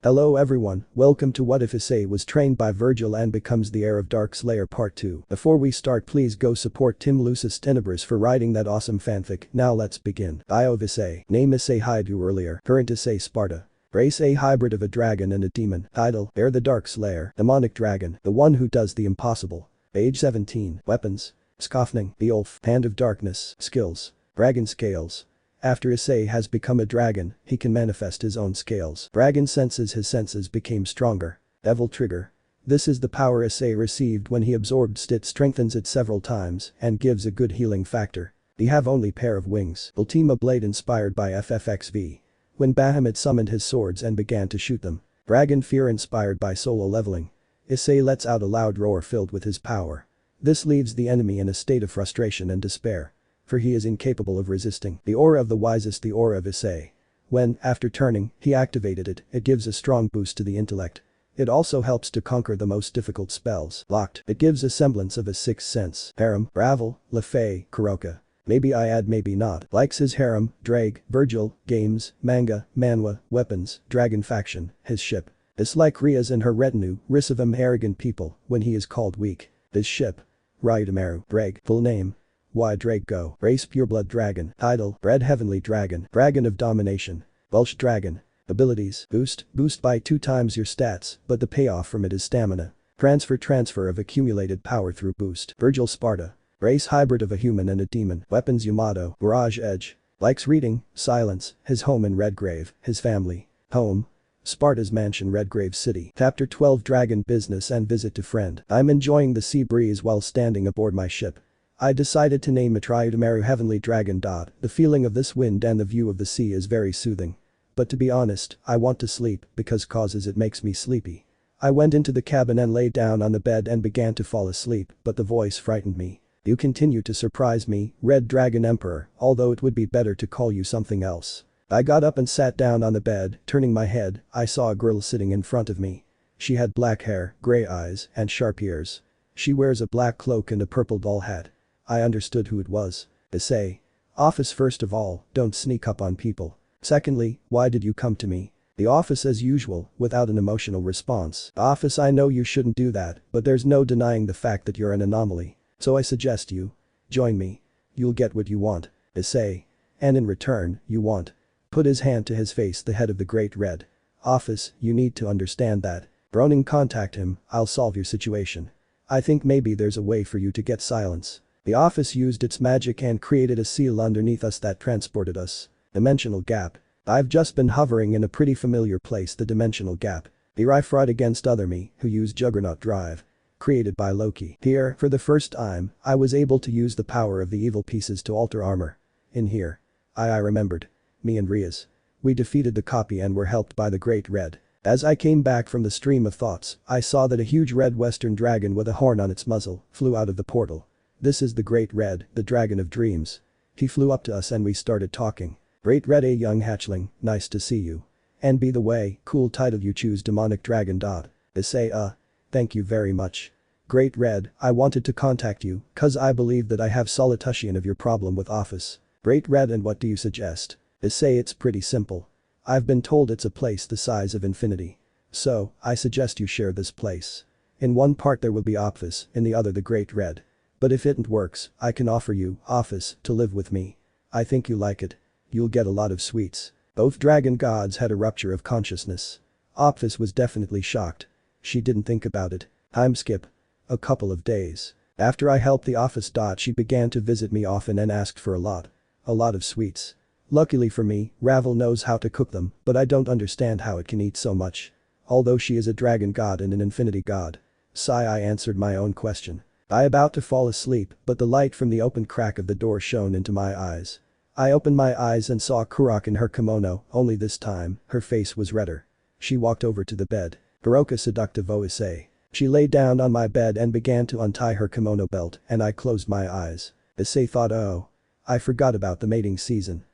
Hello everyone, welcome to What If Issei was trained by Vergil and becomes the heir of Dark Slayer Part 2. Before we start, please go support Tim Lucis Tenebris for writing that awesome fanfic. Now let's begin. Bio of Issei. Name Issei Hyoudou earlier. Current Issei Sparta. Race a hybrid of a dragon and a demon. Title: Heir the Dark Slayer. Demonic dragon, the one who does the impossible. Age 17. Weapons: Skofning, the Ulf, Hand of Darkness. Skills: Dragon Scales. After Issei has become a dragon, he can manifest his own scales. Dragon senses, his senses became stronger. Devil Trigger. This is the power Issei received when he absorbed Stit, strengthens it several times and gives a good healing factor. They have only pair of wings. Ultima Blade inspired by FFXV. When Bahamut summoned his swords and began to shoot them. Dragon Fear inspired by solo leveling. Issei lets out a loud roar filled with his power. This leaves the enemy in a state of frustration and despair. For he is incapable of resisting. The aura of the wisest, the aura of Issei. When, after turning, he activated it, it gives a strong boost to the intellect. It also helps to conquer the most difficult spells. Locked. It gives a semblance of a sixth sense. Harem, Ravel, Lefay, Kuroka. Maybe I add, maybe not. Likes his harem, Drake, Vergil, games, manga, manhwa, weapons, dragon faction, his ship. Dislike Rias and her retinue, Risavim arrogant people, when he is called weak. His ship. Ryudomaru, Drake, full name. Why Drake Go. Race Pureblood Dragon. Title: Bred Heavenly Dragon. Dragon of Domination. Welsh Dragon. Abilities: Boost by 2 times your stats, but the payoff from it is stamina. Transfer of accumulated power through boost. Vergil Sparta. Race hybrid of a human and a demon. Weapons: Yamato, Barrage Edge. Likes reading, silence, his home in Redgrave, his family. Home: Sparta's mansion, Redgrave City. Chapter 12 Dragon Business and Visit to Friend. I'm enjoying the sea breeze while standing aboard my ship. I decided to name it Ryudomaru Heavenly Dragon. The feeling of this wind and the view of the sea is very soothing. But to be honest, I want to sleep because causes it makes me sleepy. I went into the cabin and lay down on the bed and began to fall asleep, but the voice frightened me. You continue to surprise me, Red Dragon Emperor, although it would be better to call you something else. I got up and sat down on the bed, turning my head, I saw a girl sitting in front of me. She had black hair, gray eyes, and sharp ears. She wears a black cloak and a purple doll hat. I understood who it was. Issei. Office. First of all, don't sneak up on people. Secondly, why did you come to me? The office as usual, without an emotional response. Office, I know you shouldn't do that, but there's no denying the fact that you're an anomaly. So I suggest you join me. You'll get what you want. Issei. And in return, you want. Put his hand to his face, the head of the Great Red. Office, you need to understand that. Ronin, contact him, I'll solve your situation. I think maybe there's a way for you to get silence. The office used its magic and created a seal underneath us that transported us. Dimensional gap. I've just been hovering in a pretty familiar place, the dimensional gap. I fought against other me who used Juggernaut Drive. Created by Loki. Here, for the first time, I was able to use the power of the evil pieces to alter armor. In here. I remembered. Me and Rias. We defeated the copy and were helped by the Great Red. As I came back from the stream of thoughts, I saw that a huge red western dragon with a horn on its muzzle flew out of the portal. This is the Great Red, the Dragon of Dreams. He flew up to us and we started talking. Great Red, a young hatchling, nice to see you. And by the way, cool title you choose, Demonic Dragon. Issei. Thank you very much. Great Red, I wanted to contact you, cause I believe that I have solution of your problem with office. Great Red, and what do you suggest? Issei, it's pretty simple. I've been told it's a place the size of infinity. So, I suggest you share this place. In one part there will be office, in the other the Great Red. But if it works, I can offer you, office, to live with me. I think you like it. You'll get a lot of sweets. Both dragon gods had a rupture of consciousness. Office was definitely shocked. She didn't think about it. Time skip. A couple of days. After I helped the office. She began to visit me often and asked for a lot of sweets. Luckily for me, Ravel knows how to cook them, but I don't understand how it can eat so much. Although she is a dragon god and an infinity god. Sigh, I answered my own question. I about to fall asleep, but the light from the open crack of the door shone into my eyes. I opened my eyes and saw Kurok in her kimono, only this time, her face was redder. She walked over to the bed. Kuroka seductive Issei. She lay down on my bed and began to untie her kimono belt, and I closed my eyes. Issei thought, oh. I forgot about the mating season.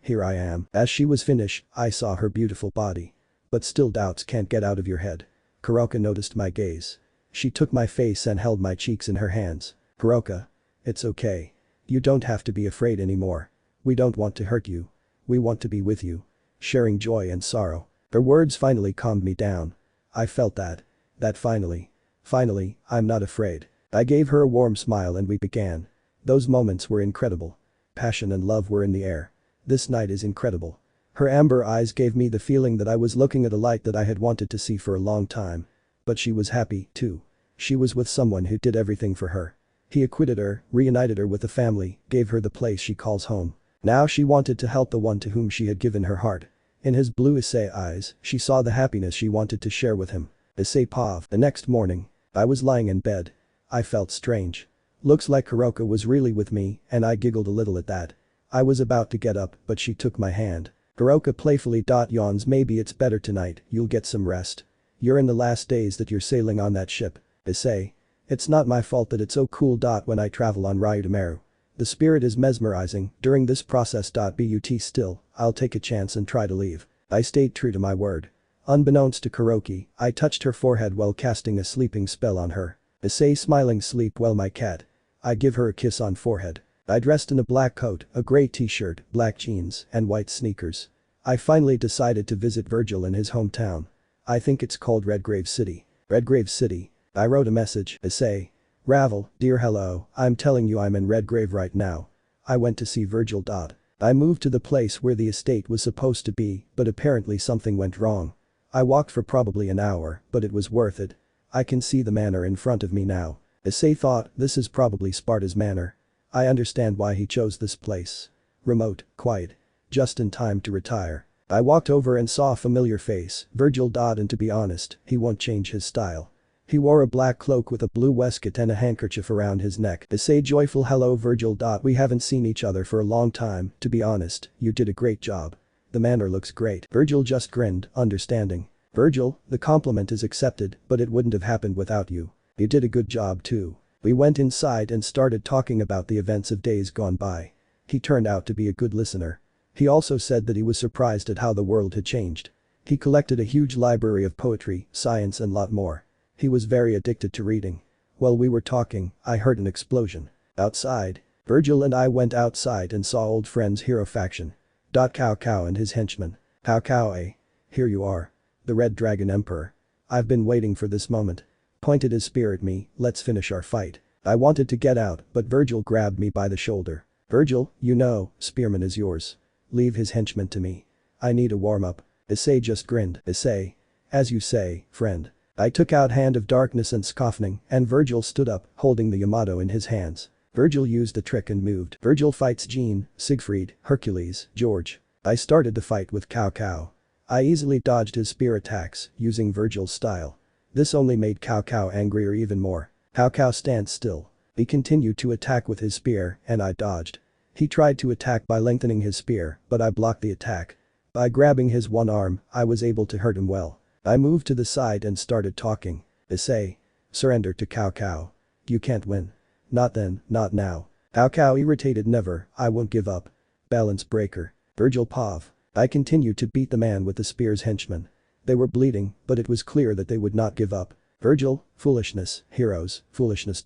Here I am. As she was finished, I saw her beautiful body. But still doubts can't get out of your head. Kuroka noticed my gaze. She took my face and held my cheeks in her hands. Kuroka. It's okay. You don't have to be afraid anymore. We don't want to hurt you. We want to be with you. Sharing joy and sorrow. Her words finally calmed me down. I felt that. That finally. Finally, I'm not afraid. I gave her a warm smile and we began. Those moments were incredible. Passion and love were in the air. This night is incredible. Her amber eyes gave me the feeling that I was looking at a light that I had wanted to see for a long time. But she was happy, too. She was with someone who did everything for her. He acquitted her, reunited her with the family, gave her the place she calls home. Now she wanted to help the one to whom she had given her heart. In his blue Issei eyes, she saw the happiness she wanted to share with him. Issei Pav. The next morning. I was lying in bed. I felt strange. Looks like Kuroka was really with me, and I giggled a little at that. I was about to get up, but she took my hand. Kuroka playfully yawns. Maybe it's better tonight, you'll get some rest. You're in the last days that you're sailing on that ship. Issei. It's not my fault that it's so cool. When I travel on Ryudameru. The spirit is mesmerizing. During this process. But still, I'll take a chance and try to leave. I stayed true to my word. Unbeknownst to Kuroki, I touched her forehead while casting a sleeping spell on her. Issei smiling. Sleep well, my cat. I give her a kiss on forehead. I dressed in a black coat, a grey t-shirt, black jeans, and white sneakers. I finally decided to visit Vergil in his hometown. I think it's called Redgrave City. Redgrave City. I wrote a message. Issei. Ravel, dear hello, I'm telling you I'm in Redgrave right now. I went to see Vergil. I moved to the place where the estate was supposed to be, but apparently something went wrong. I walked for probably an hour, but it was worth it. I can see the manor in front of me now. Issei thought, this is probably Sparta's manor. I understand why he chose this place. Remote, quiet. Just in time to retire. I walked over and saw a familiar face, Vergil. And to be honest, he won't change his style. He wore a black cloak with a blue waistcoat and a handkerchief around his neck. Issei joyful. Hello Vergil. We haven't seen each other for a long time, to be honest, you did a great job. The manor looks great. Vergil just grinned, understanding. Vergil, the compliment is accepted, but it wouldn't have happened without you. You did a good job too. We went inside and started talking about the events of days gone by. He turned out to be a good listener. He also said that he was surprised at how the world had changed. He collected a huge library of poetry, science and lot more. He was very addicted to reading. While we were talking, I heard an explosion. Outside. Vergil and I went outside and saw old friends Hero faction. Cao Cao and his henchmen. Cao Cao eh? Here you are. The Red Dragon Emperor. I've been waiting for this moment. Pointed his spear at me, let's finish our fight. I wanted to get out, but Vergil grabbed me by the shoulder. Vergil, you know, spearman is yours. Leave his henchmen to me. I need a warm-up. Issei just grinned. Issei. As you say, friend. I took out Hand of Darkness and Scoffing, and Vergil stood up, holding the Yamato in his hands. Vergil used a trick and moved. Vergil fights Jean, Siegfried, Hercules, George. I started the fight with Cao Cao. I easily dodged his spear attacks, using Vergil's style. This only made Cao Cao angrier even more. Cao Cao stands still. He continued to attack with his spear, and I dodged. He tried to attack by lengthening his spear, but I blocked the attack. By grabbing his one arm, I was able to hurt him well. I moved to the side and started talking. Issei. Surrender to Cao Cao. You can't win. Not then, not now. Cao Cao irritated. Never, I won't give up. Balance breaker. Vergil Pav. I continued to beat the man with the spear's henchmen. They were bleeding, but it was clear that they would not give up. Vergil, foolishness, heroes, foolishness.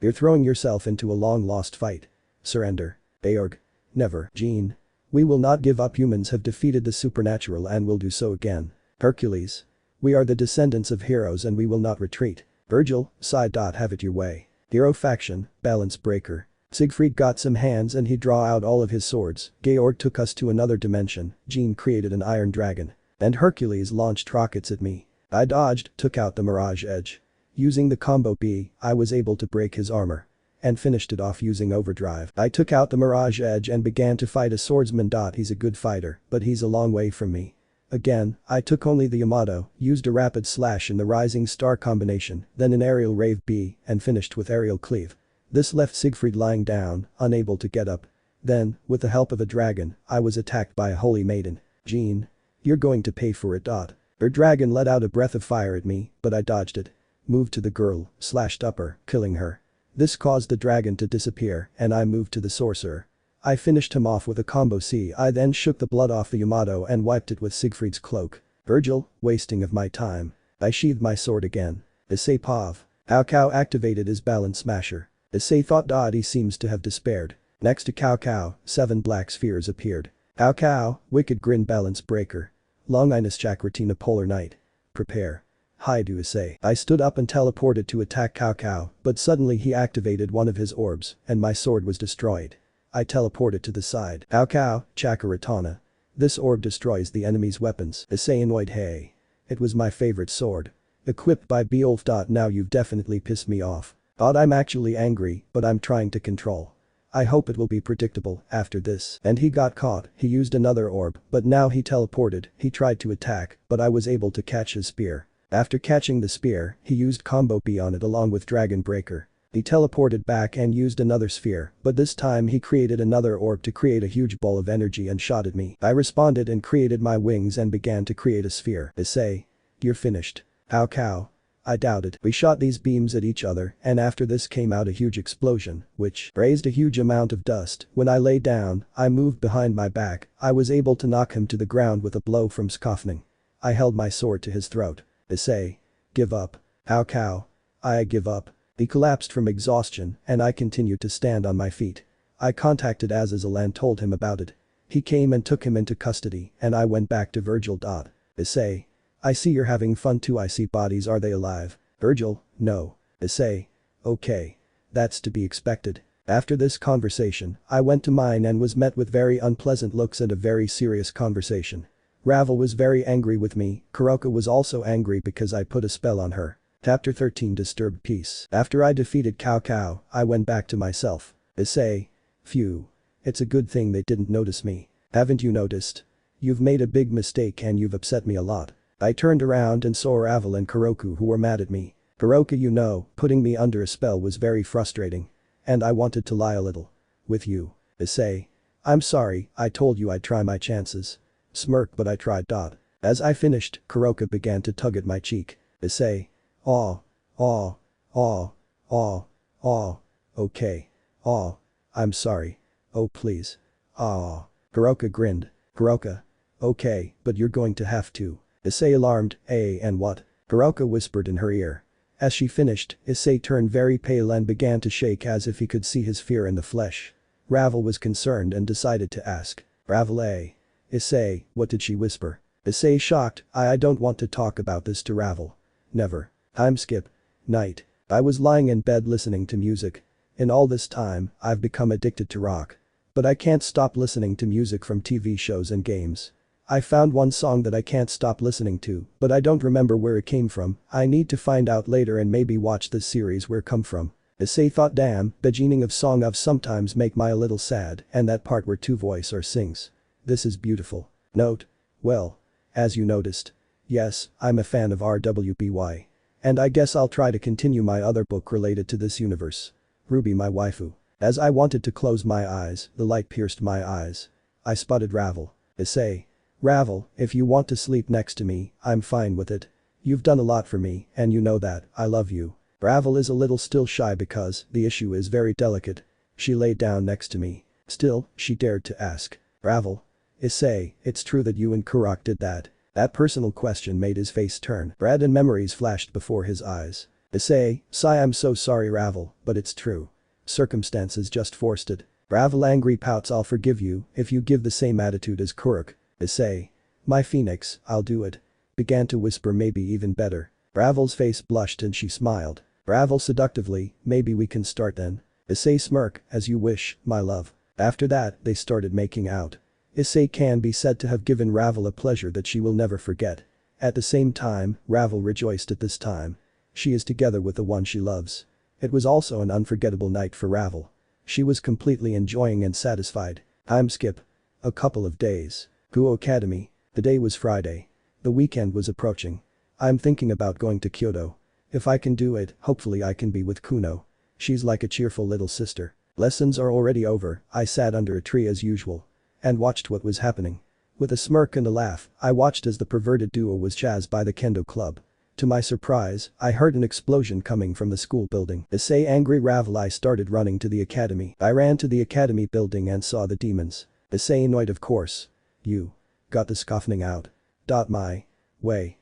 You're throwing yourself into a long-lost fight. Surrender. Aorg. Never. Jean. We will not give up. Humans have defeated the supernatural and will do so again. Hercules. We are the descendants of heroes and we will not retreat. Vergil, sighed. Have it your way. Hero faction, balance breaker. Siegfried got some hands and he draw out all of his swords. Georg took us to another dimension. Jean created an iron dragon. And Hercules launched rockets at me. I dodged, took out the Mirage Edge. Using the combo B, I was able to break his armor. And finished it off using overdrive. I took out the Mirage Edge and began to fight a swordsman. He's a good fighter, but he's a long way from me. Again, I took only the Yamato, used a rapid slash in the Rising Star combination, then an aerial rave B, and finished with aerial cleave. This left Siegfried lying down, unable to get up. Then, with the help of a dragon, I was attacked by a holy maiden. Jean. You're going to pay for it. Her dragon let out a breath of fire at me, but I dodged it. Moved to the girl, slashed up her, killing her. This caused the dragon to disappear, and I moved to the sorcerer. I finished him off with a combo C. I then shook the blood off the Yamato and wiped it with Siegfried's cloak. Vergil, wasting of my time. I sheathed my sword again. Issei Pav. Cao Cao activated his balance smasher. Issei thought. He seems to have despaired. Next to Cao Cao, 7 black spheres appeared. Cao Cao, wicked grin balance breaker. Long Inus Chakratina Polar Night. Prepare. Hyoudou Issei. I stood up and teleported to attack Cao Cao, but suddenly he activated one of his orbs, and my sword was destroyed. I teleported to the side. Cao Cao, Chakaratana. This orb destroys the enemy's weapons. Issei annoyed hey. It was my favorite sword. Equipped by Beowulf. Now you've definitely pissed me off. I'm actually angry, but I'm trying to control. I hope it will be predictable after this. And he got caught, he used another orb, but now he teleported, he tried to attack, but I was able to catch his spear. After catching the spear, he used combo B on it along with Dragon Breaker. He teleported back and used another sphere, but this time he created another orb to create a huge ball of energy and shot at me. I responded and created my wings and began to create a sphere. Issei. You're finished. Cao Cao. I doubted. We shot these beams at each other, and after this came out a huge explosion, which raised a huge amount of dust. When I lay down, I moved behind my back, I was able to knock him to the ground with a blow from Skofning. I held my sword to his throat. Issei. Give up. Cao Cao. I give up. He collapsed from exhaustion, and I continued to stand on my feet. I contacted Azazel and told him about it. He came and took him into custody, and I went back to Vergil. Issei. I see you're having fun too. I see bodies. Are they alive? Vergil, no. Issei. Okay. That's to be expected. After this conversation, I went to mine and was met with very unpleasant looks and a very serious conversation. Ravel was very angry with me, Kuroka was also angry because I put a spell on her. Chapter 13 Disturbed Peace. After I defeated Cao Cao, I went back to myself. Issei. Phew. It's a good thing they didn't notice me. Haven't you noticed? You've made a big mistake and you've upset me a lot. I turned around and saw Ravel and Kuroku who were mad at me. Kuroka, putting me under a spell was very frustrating. And I wanted to lie a little. With you. Issei. I'm sorry, I told you I'd try my chances. Smirk, but I tried. As I finished, Kuroka began to tug at my cheek. Issei. Aw. Aw. Aw. Aw. Aw. Okay. Aw. I'm sorry. Oh please. Aw. Kuroka grinned. Kuroka. Okay, but you're going to have to. Issei alarmed, and what? Kuroka whispered in her ear. As she finished, Issei turned very pale and began to shake as if he could see his fear in the flesh. Ravel was concerned and decided to ask. Ravel Issei, what did she whisper? Issei shocked, I don't want to talk about this to Ravel. Never. Time skip. Night. I was lying in bed listening to music. In all this time, I've become addicted to rock. But I can't stop listening to music from TV shows and games. I found one song that I can't stop listening to, but I don't remember where it came from. I need to find out later and maybe watch this series where it come from. Issei thought, damn, beginning of song of sometimes make my a little sad and that part where two voice or sings. This is beautiful. Note. Well. As you noticed. Yes, I'm a fan of RWBY. And I guess I'll try to continue my other book related to this universe. Ruby my waifu. As I wanted to close my eyes, the light pierced my eyes. I spotted Ravel. Issei. Ravel, if you want to sleep next to me, I'm fine with it. You've done a lot for me, and you know that, I love you. Ravel is a little still shy because the issue is very delicate. She laid down next to me. Still, she dared to ask. Ravel. Issei, it's true that you and Kurok did that. That personal question made his face turn red and memories flashed before his eyes. Issei, sigh I'm so sorry Ravel, but it's true. Circumstances just forced it. Ravel angry pouts I'll forgive you if you give the same attitude as Kurok. Issei. My phoenix, I'll do it. Began to whisper maybe even better. Ravel's face blushed and she smiled. Ravel seductively, maybe we can start then. Issei smirk, as you wish, my love. After that, they started making out. Issei can be said to have given Ravel a pleasure that she will never forget. At the same time, Ravel rejoiced at this time. She is together with the one she loves. It was also an unforgettable night for Ravel. She was completely enjoying and satisfied. Time skip. A couple of days. Guo Academy. The day was Friday. The weekend was approaching. I'm thinking about going to Kyoto. If I can do it, hopefully I can be with Kuno. She's like a cheerful little sister. Lessons are already over, I sat under a tree as usual. And watched what was happening. With a smirk and a laugh, I watched as the perverted duo was jazzed by the kendo club. To my surprise, I heard an explosion coming from the school building. Issei angry Ravel I started running to the academy. I ran to the academy building and saw the demons. Issei annoyed of course. You. Got the Skofning out. My. Way.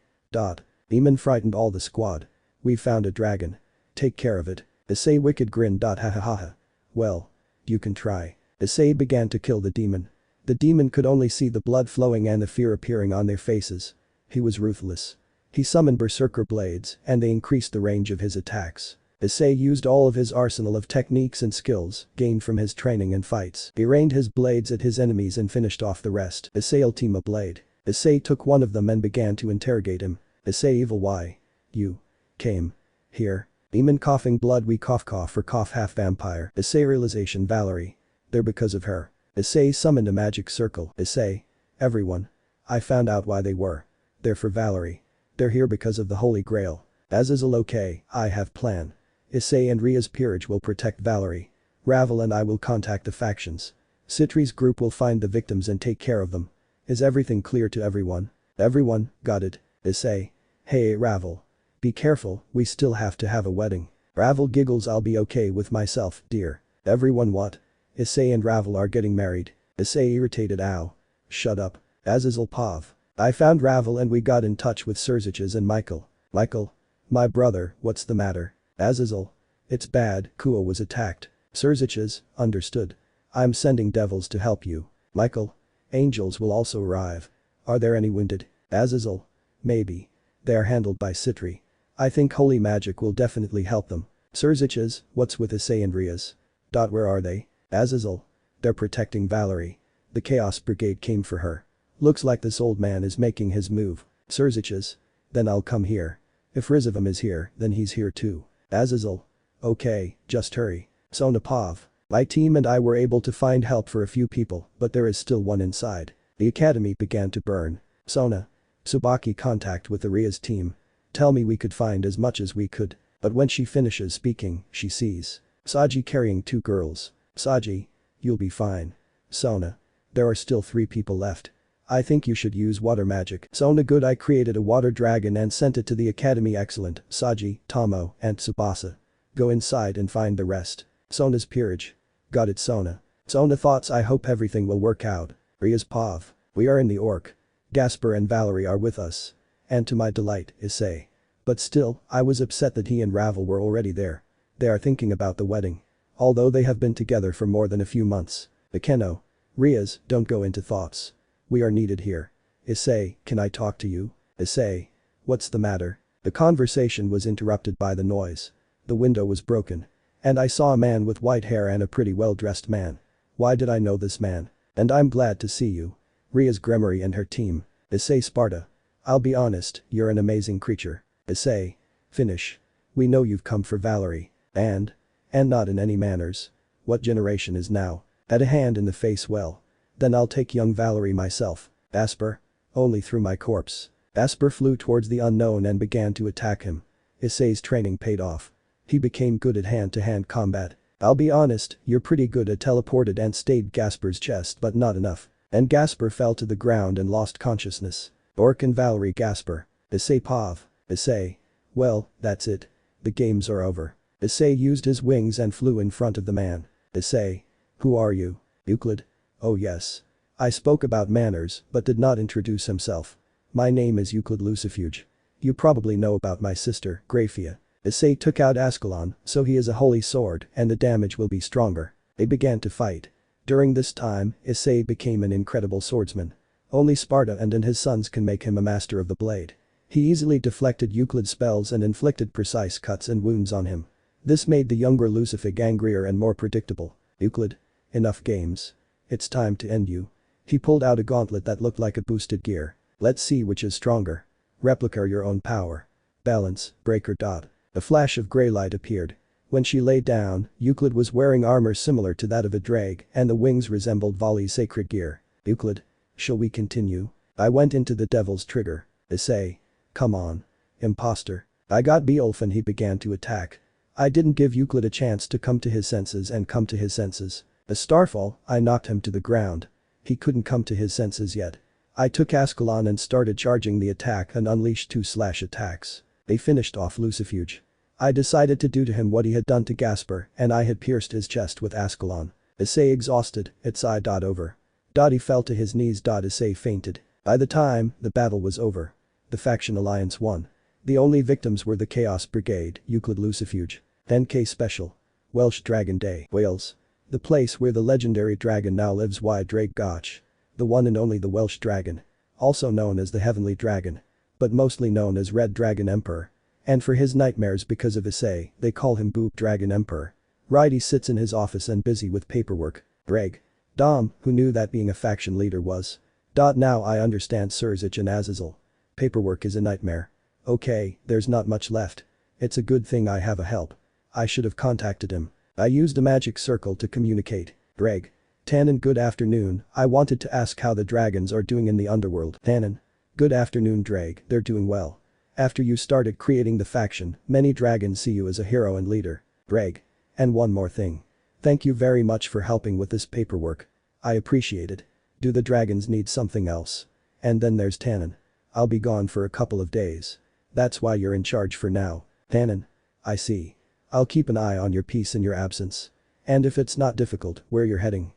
Demon frightened all the squad. We found a dragon. Take care of it. Issei wicked grin. Ha ha ha ha. Well. You can try. Issei began to kill the demon. The demon could only see the blood flowing and the fear appearing on their faces. He was ruthless. He summoned berserker blades, and they increased the range of his attacks. Issei used all of his arsenal of techniques and skills gained from his training and fights. He rained his blades at his enemies and finished off the rest. Issei ultima blade. Issei took one of them and began to interrogate him. Issei evil why? You came here. Demon coughing blood we cough for cough half vampire. Issei realization Valerie. They're because of her. Issei summoned a magic circle. Issei. Everyone. I found out why they were. They're for Valerie. They're here because of the Holy Grail. Azazel okay, I have plan. Issei and Rias peerage will protect Valerie. Ravel and I will contact the factions. Citri's group will find the victims and take care of them. Is everything clear to everyone? Everyone, got it. Issei. Hey Ravel. Be careful, we still have to have a wedding. Ravel giggles I'll be okay with myself, dear. Everyone what? Issei and Ravel are getting married. Issei irritated ow. Shut up. Azazel Pav. I found Ravel and we got in touch with Surziches and Michael. Michael? My brother, what's the matter? Azazel. It's bad, Kuo was attacked. Surziches, understood. I'm sending devils to help you. Michael. Angels will also arrive. Are there any wounded? Azazel. Maybe. They are handled by Citri. I think holy magic will definitely help them. Surziches, what's with Issei and Rias? Where are they? Azazel. They're protecting Valerie. The Chaos Brigade came for her. Looks like this old man is making his move. Surziches. Then I'll come here. If Rizavam is here, then he's here too. Azazel. Okay, just hurry. Sonapov. My team and I were able to find help for a few people, but there is still one inside. The academy began to burn. Sona. Tsubaki contact with the Rias team. Tell me we could find as much as we could. But when she finishes speaking, she sees Saji carrying two girls. Saji. You'll be fine. Sona. There are still 3 people left. I think you should use water magic. Sona good I created a water dragon and sent it to the academy excellent. Saji, Tomo, and Tsubasa. Go inside and find the rest. Sona's peerage. Got it Sona. Sona thoughts I hope everything will work out. Rias Pav. We are in the Orc. Gasper and Valerie are with us. And to my delight, Issei. But still, I was upset that he and Ravel were already there. They are thinking about the wedding. Although they have been together for more than a few months. Akeno. Rias, don't go into thoughts. We are needed here. Issei, can I talk to you? Issei. What's the matter? The conversation was interrupted by the noise. The window was broken. And I saw a man with white hair and a pretty well-dressed man. Why did I know this man? And I'm glad to see you. Rias Gremory and her team. Issei Sparta. I'll be honest, you're an amazing creature. Issei. Finish. We know you've come for Valerie. And not in any manners. What generation is now? Had a hand in the face well. Then I'll take young Valerie myself. Asper. Only through my corpse. Asper flew towards the unknown and began to attack him. Issei's training paid off. He became good at hand-to-hand combat. I'll be honest, you're pretty good at teleported and stayed Gasper's chest but not enough. And Gasper fell to the ground and lost consciousness. Orc and Valerie Gasper. Issei Pav. Issei. Well, that's it. The games are over. Issei used his wings and flew in front of the man. Issei. Who are you? Euclid. Oh yes. I spoke about manners but did not introduce himself. My name is Euclid Lucifuge. You probably know about my sister, Graphia. Issei took out Ascalon, so he is a holy sword and the damage will be stronger. They began to fight. During this time, Issei became an incredible swordsman. Only Sparta and his sons can make him a master of the blade. He easily deflected Euclid's spells and inflicted precise cuts and wounds on him. This made the younger Lucifig angrier and more predictable. Euclid. Enough games. It's time to end you. He pulled out a gauntlet that looked like a boosted gear. Let's see which is stronger. Replica your own power. Balance, breaker. A flash of grey light appeared. When she lay down, Euclid was wearing armor similar to that of a drake and the wings resembled Vali's sacred gear. Euclid. Shall we continue? I went into the devil's trigger. Issei. Come on. Imposter. I got Beowulf and he began to attack. I didn't give Euclid a chance to come to his senses and come to his senses. A starfall, I knocked him to the ground. He couldn't come to his senses yet. I took Ascalon and started charging the attack and unleashed 2 slash attacks. They finished off Lucifuge. I decided to do to him what he had done to Gasper and I had pierced his chest with Ascalon. Issei exhausted, its eye. Over. He fell to his knees. Issei fainted. By the time the battle was over. The faction alliance won. The only victims were the Chaos Brigade, Euclid Lucifuge. NK Special. Welsh Dragon Day. Wales. The place where the legendary dragon now lives. Why Drake Gotch. The one and only the Welsh dragon. Also known as the Heavenly Dragon. But mostly known as Red Dragon Emperor. And for his nightmares because of Issei, they call him Boop Dragon Emperor. Right, he sits in his office and busy with paperwork. Greg. Dom, who knew that being a faction leader was. Now I understand Surzich and Azazel. Paperwork is a nightmare. Okay, there's not much left. It's a good thing I have a help. I should have contacted him. I used a magic circle to communicate. Greg. Tannen, good afternoon, I wanted to ask how the dragons are doing in the underworld. Tannen. Good afternoon Drag, they're doing well. After you started creating the faction, many dragons see you as a hero and leader. Greg. And one more thing. Thank you very much for helping with this paperwork. I appreciate it. Do the dragons need something else? And then there's Tannen. I'll be gone for a couple of days. That's why you're in charge for now. Tannen. I see. I'll keep an eye on your peace in your absence. And if it's not difficult, where you're heading.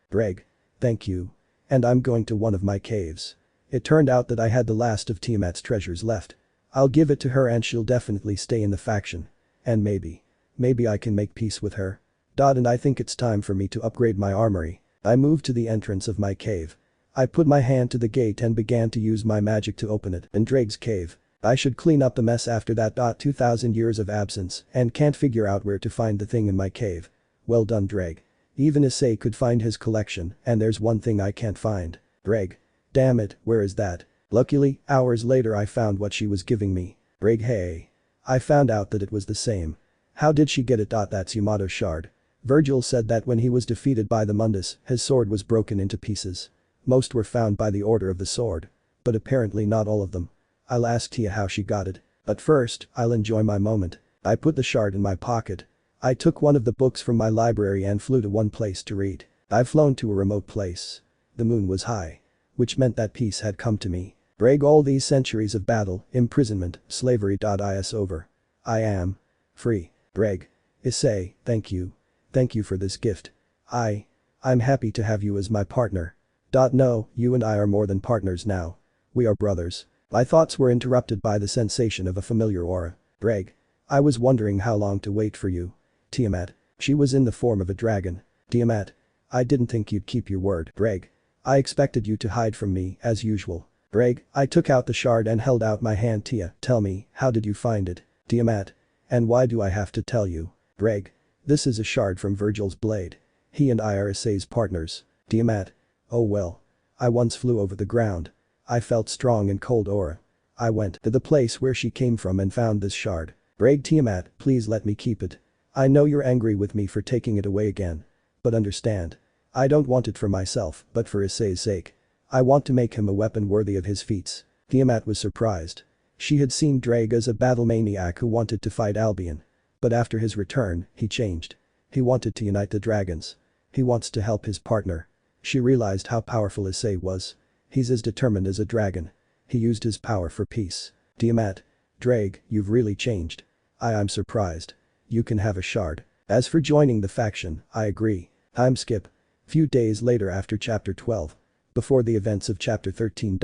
Greg. Thank you. And I'm going to one of my caves. It turned out that I had the last of Tiamat's treasures left. I'll give it to her and she'll definitely stay in the faction. And maybe I can make peace with her. And I think it's time for me to upgrade my armory. I moved to the entrance of my cave. I put my hand to the gate and began to use my magic to open it. In Drake's cave. I should clean up the mess after that. 2000 years of absence and can't figure out where to find the thing in my cave. Well done Drake. Even Issei could find his collection and there's one thing I can't find. Greg. Damn it, where is that? Luckily, hours later I found what she was giving me. Greg, hey. I found out that it was the same. How did she get it? That's Yamato's shard. Vergil said that when he was defeated by the Mundus, his sword was broken into pieces. Most were found by the Order of the Sword. But apparently not all of them. I'll ask Tia how she got it. But first, I'll enjoy my moment. I put the shard in my pocket. I took one of the books from my library and flew to one place to read. I've flown to a remote place. The moon was high. Which meant that peace had come to me. Greg, all these centuries of battle, imprisonment, slavery. Is over. I am free. Greg. Issei, thank you. Thank you for this gift. I'm happy to have you as my partner. No, you and I are more than partners now. We are brothers. My thoughts were interrupted by the sensation of a familiar aura. Greg. I was wondering how long to wait for you. Tiamat. She was in the form of a dragon. Tiamat. I didn't think you'd keep your word. Greg. I expected you to hide from me, as usual. Greg. I took out the shard and held out my hand. Tia, tell me, how did you find it? Tiamat. And why do I have to tell you? Greg. This is a shard from Vergil's blade. He and I are Issei's partners. Tiamat. Oh well. I once flew over the ground. I felt strong and cold aura. I went to the place where she came from and found this shard. Greg. Tiamat, please let me keep it. I know you're angry with me for taking it away again. But understand. I don't want it for myself, but for Issei's sake. I want to make him a weapon worthy of his feats. Tiamat was surprised. She had seen Drake as a battle maniac who wanted to fight Albion. But after his return, he changed. He wanted to unite the dragons. He wants to help his partner. She realized how powerful Issei was. He's as determined as a dragon. He used his power for peace. Tiamat. Drake, you've really changed. I'm surprised. You can have a shard. As for joining the faction, I agree. Time skip. Few days later after chapter 12. Before the events of chapter 13.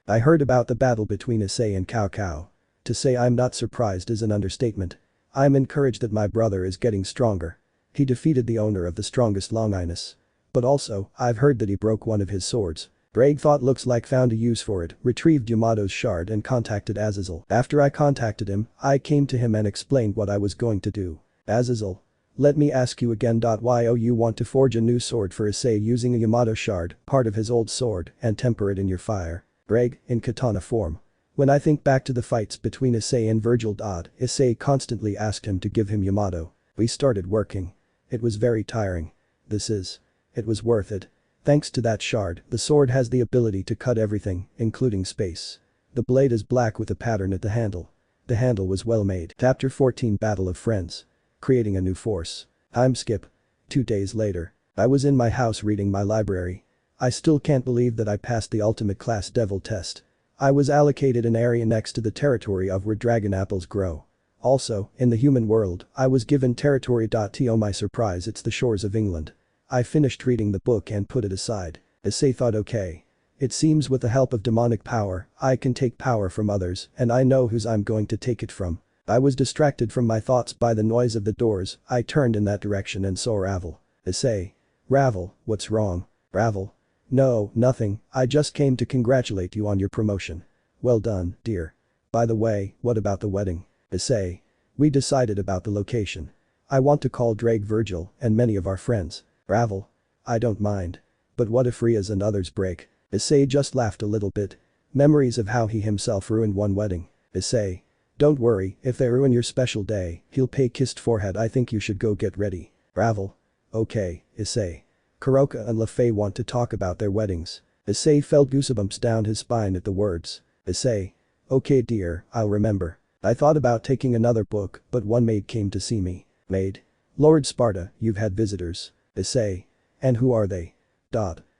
I heard about the battle between Issei and Cao Cao. To say I'm not surprised is an understatement. I'm encouraged that my brother is getting stronger. He defeated the owner of the strongest Longinus. But also, I've heard that he broke one of his swords. Drake thought looks like found a use for it, retrieved Yamato's shard and contacted Azazel. After I contacted him, I came to him and explained what I was going to do. Azazel. Let me ask you again. Why you want to forge a new sword for Issei using a Yamato shard, part of his old sword, and temper it in your fire? Drake, in katana form. When I think back to the fights between Issei and Vergil. Issei constantly asked him to give him Yamato. We started working. It was very tiring. It was worth it. Thanks to that shard, the sword has the ability to cut everything, including space. The blade is black with a pattern at the handle. The handle was well made. Chapter 14 Battle of Friends. Creating a new force. Time skip. 2 days later. I was in my house reading my library. I still can't believe that I passed the ultimate class devil test. I was allocated an area next to the territory of where dragon apples grow. Also, in the human world, I was given territory. To my surprise, it's the shores of England. I finished reading the book and put it aside. Issei thought okay. It seems with the help of demonic power, I can take power from others and I know whose I'm going to take it from. I was distracted from my thoughts by the noise of the doors. I turned in that direction and saw Ravel. Issei. Ravel, what's wrong? Ravel. No, nothing, I just came to congratulate you on your promotion. Well done, dear. By the way, what about the wedding? Issei. We decided about the location. I want to call Drake Vergil and many of our friends. Ravel. I don't mind. But what if Rias and others break? Issei just laughed a little bit. Memories of how he himself ruined one wedding. Issei. Don't worry, if they ruin your special day, he'll pay kissed forehead. I think you should go get ready. Ravel. Okay, Issei. Kuroka and Lefei want to talk about their weddings. Issei felt goosebumps down his spine at the words. Issei. Okay dear, I'll remember. I thought about taking another book, but one maid came to see me. Maid. Lord Sparta, you've had visitors. Issei. And who are they?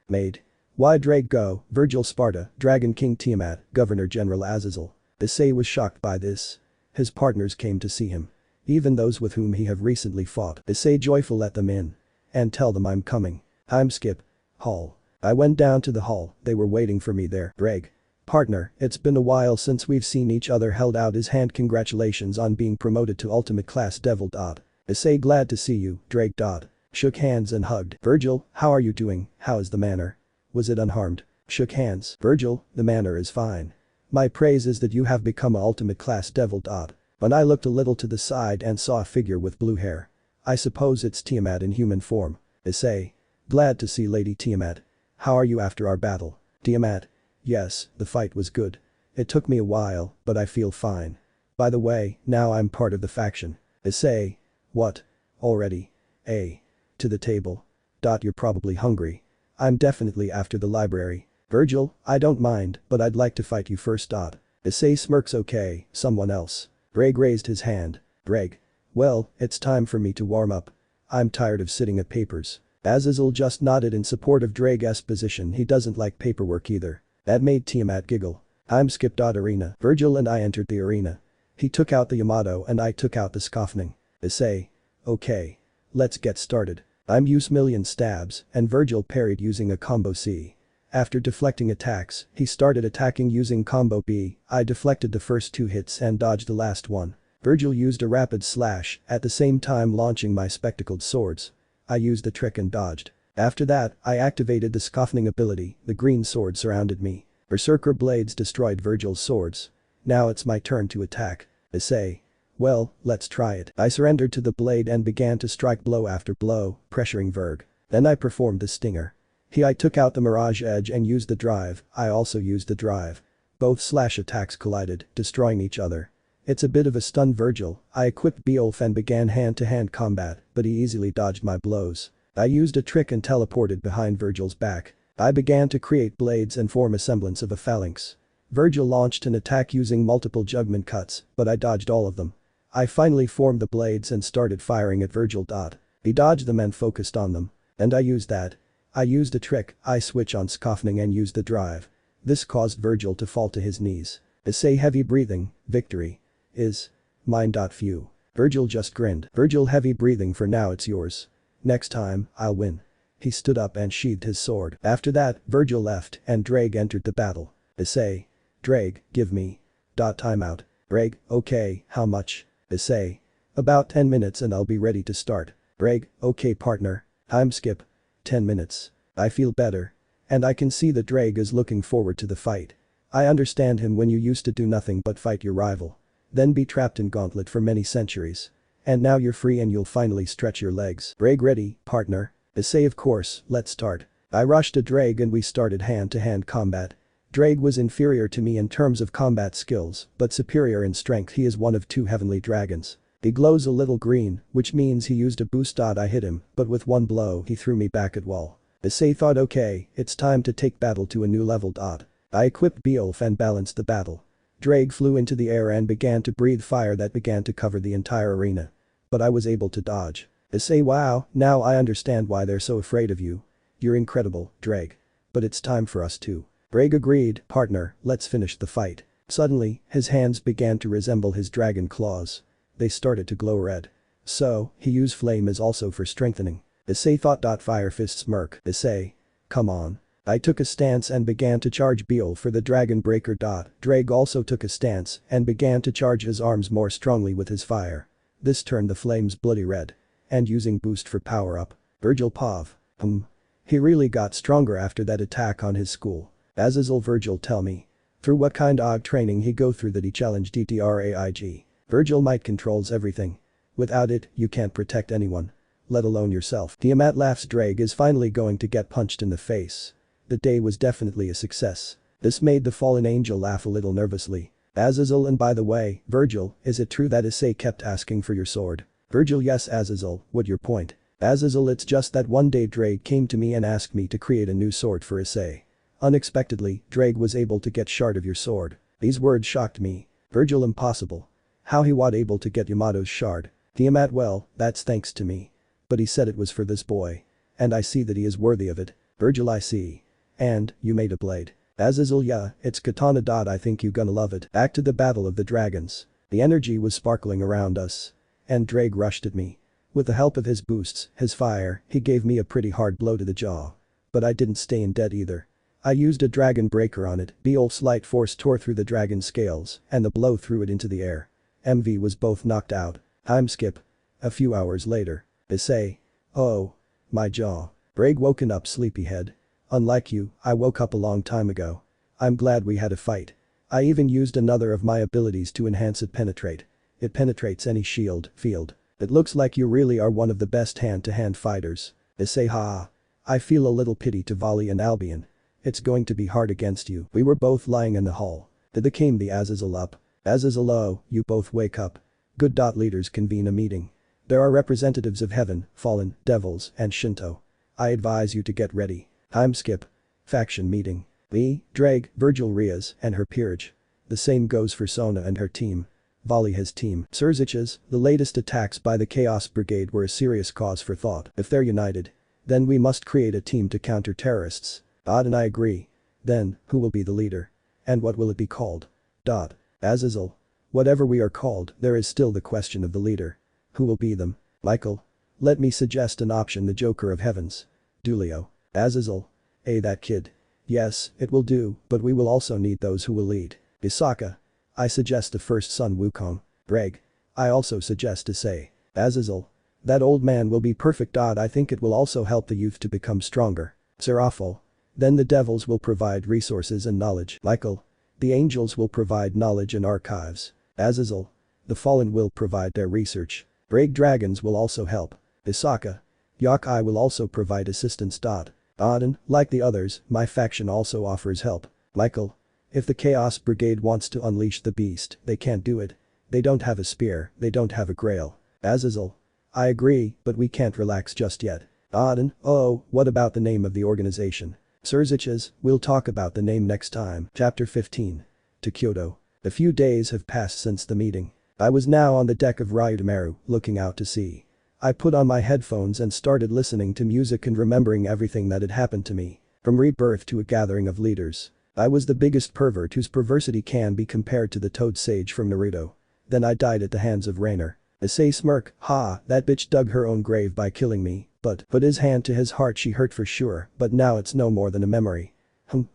Maid. Why Drake go, Vergil Sparta, Dragon King Tiamat, Governor General Azazel. Issei was shocked by this. His partners came to see him. Even those with whom he have recently fought. Issei joyful let them in. And tell them I'm coming. I'm Skip. Hall. I went down to the hall, they were waiting for me there. Drake. Partner, it's been a while since we've seen each other. Held out his hand. Congratulations on being promoted to ultimate class devil. Issei glad to see you, Drake. Shook hands and hugged. Vergil, how are you doing, how is the manor? Was it unharmed? Shook hands. Vergil, the manor is fine. My praise is that you have become a ultimate class devil. When I looked a little to the side and saw a figure with blue hair. I suppose it's Tiamat in human form. Issei. Glad to see Lady Tiamat. How are you after our battle? Tiamat. Yes, the fight was good. It took me a while, but I feel fine. By the way, now I'm part of the faction. Issei. What? Already? To the table. You're probably hungry. I'm definitely after the library. Vergil, I don't mind, but I'd like to fight you first. Issei smirks. Okay, someone else. Drake raised his hand. Drake. Well, it's time for me to warm up. I'm tired of sitting at papers. Azazel just nodded in support of Drake's position. He doesn't like paperwork either. That made Tiamat giggle. I'm Skip. Arena. Vergil and I entered the arena. He took out the Yamato and I took out the Skofning. Issei. Okay. Let's get started. I'm use million stabs and Vergil parried using a combo C. After deflecting attacks, he started attacking using combo B. I deflected the first 2 hits and dodged the last one. Vergil used a rapid slash, at the same time launching my spectacled swords. I used the trick and dodged. After that, I activated the Skofning ability. The green sword surrounded me. Berserker blades destroyed Vergil's swords. Now it's my turn to attack. Issei. Well, let's try it. I surrendered to the blade and began to strike blow after blow, pressuring Verg. Then I performed the stinger. I took out the Mirage Edge and used the drive. I also used the drive. Both slash attacks collided, destroying each other. It's a bit of a stun. Vergil. I equipped Beowulf and began hand-to-hand combat, but he easily dodged my blows. I used a trick and teleported behind Vergil's back. I began to create blades and form a semblance of a phalanx. Vergil launched an attack using multiple judgment cuts, but I dodged all of them. I finally formed the blades and started firing at Vergil. He dodged them and focused on them. And I used that. I used a trick. I switch on Skofning and used the drive. This caused Vergil to fall to his knees. Issei heavy breathing, victory. Is. Mine. Phew. Vergil just grinned. Vergil heavy breathing. For now it's yours. Next time, I'll win. He stood up and sheathed his sword. After that, Vergil left and Drake entered the battle. Issei. Drake, give me. Timeout. Drake, okay, how much? Issei. About 10 minutes and I'll be ready to start. Drake, okay partner. I'm Skip. 10 minutes. I feel better. And I can see that Drake is looking forward to the fight. I understand him when you used to do nothing but fight your rival. Then be trapped in gauntlet for many centuries. And now you're free and you'll finally stretch your legs. Drake ready, partner. Issei of course, let's start. I rushed to Drake and we started hand-to-hand combat. Drake was inferior to me in terms of combat skills, but superior in strength. He is one of 2 heavenly dragons. He glows a little green, which means he used a boost. I hit him, but with one blow he threw me back at wall. Issei thought okay, it's time to take battle to a new level. I equipped Beowulf and balanced the battle. Drake flew into the air and began to breathe fire that began to cover the entire arena. But I was able to dodge. Issei wow, now I understand why they're so afraid of you. You're incredible, Drake. But it's time for us too. Drake agreed, partner, let's finish the fight. Suddenly, his hands began to resemble his dragon claws. They started to glow red. So, he used flame as also for strengthening. Issei thought. Fire fist smirk. Issei. Come on. I took a stance and began to charge Beowulf for the dragon breaker. Drake also took a stance and began to charge his arms more strongly with his fire. This turned the flames bloody red. And using boost for power up. Vergil Pav. He really got stronger after that attack on his school. Azazel Vergil tell me. Through what kind of training he go through that he challenged DTRAIG. Vergil might controls everything. Without it, you can't protect anyone. Let alone yourself. Tiamat laughs. Drake is finally going to get punched in the face. The day was definitely a success. This made the fallen angel laugh a little nervously. Azazel, and by the way, Vergil, is it true that Issei kept asking for your sword? Vergil, yes. Azazel, what your point? Azazel, it's just that one day Drake came to me and asked me to create a new sword for Issei. Unexpectedly, Drake was able to get shard of your sword. These words shocked me. Vergil, impossible. How he was able to get Yamato's shard? Tiamat, well, that's thanks to me. But he said it was for this boy. And I see that he is worthy of it. Vergil, I see. And, you made a blade. Azazel, yeah, it's katana. I think you gonna love it. Back to the battle of the dragons. The energy was sparkling around us. And Drake rushed at me. With the help of his boosts, his fire, he gave me a pretty hard blow to the jaw. But I didn't stay in dead either. I used a dragon breaker on it. Beolf's light force tore through the dragon's scales, and the blow threw it into the air. MV was both knocked out. Time skip. A few hours later. Issei. Oh. My jaw. Drake woken up sleepyhead. Unlike you, I woke up a long time ago. I'm glad we had a fight. I even used another of my abilities to enhance it. Penetrate. It penetrates any field. It looks like you really are one of the best hand-to-hand fighters. Issei, ha. I feel a little pity to Volley and Albion. It's going to be hard against you. We were both lying in the hall. Did came the Azazel up. Azazel, oh, you both wake up. Good. Leaders convene a meeting. There are representatives of heaven, fallen, devils, and Shinto. I advise you to get ready. Time skip. Faction meeting. Lee, Drake, Vergil, Rias, and her peerage. The same goes for Sona and her team. Volley his team. Surzich's, the latest attacks by the Chaos Brigade were a serious cause for thought. If they're united, then we must create a team to counter terrorists. And I agree. Then, who will be the leader? And what will it be called? Azazel. Whatever we are called, there is still the question of the leader. Who will be them? Michael. Let me suggest an option: the Joker of Heavens. Dulio. Azazel. That kid. Yes, it will do, but we will also need those who will lead. Isaka. I suggest the first son Wukong. Drake. I also suggest Issei. Azazel. That old man will be perfect. I think it will also help the youth to become stronger. Serafal. Then the devils will provide resources and knowledge. Michael. The angels will provide knowledge and archives. Azazel. The fallen will provide their research. Drake. Dragons will also help. Isaka. Yakai will also provide assistance. Auden, like the others, my faction also offers help. Michael. If the Chaos Brigade wants to unleash the beast, they can't do it. They don't have a spear, they don't have a grail. Azazel. I agree, but we can't relax just yet. Auden, oh, what about the name of the organization? Surzich's, we'll talk about the name next time. Chapter 15. To Kyoto. A few days have passed since the meeting. I was now on the deck of Rias Gremory, looking out to sea. I put on my headphones and started listening to music and remembering everything that had happened to me. From rebirth to a gathering of leaders. I was the biggest pervert whose perversity can be compared to the toad sage from Naruto. Then I died at the hands of Rainer. Issei smirk, ha, that bitch dug her own grave by killing me, but put his hand to his heart, she hurt for sure, but now it's no more than a memory.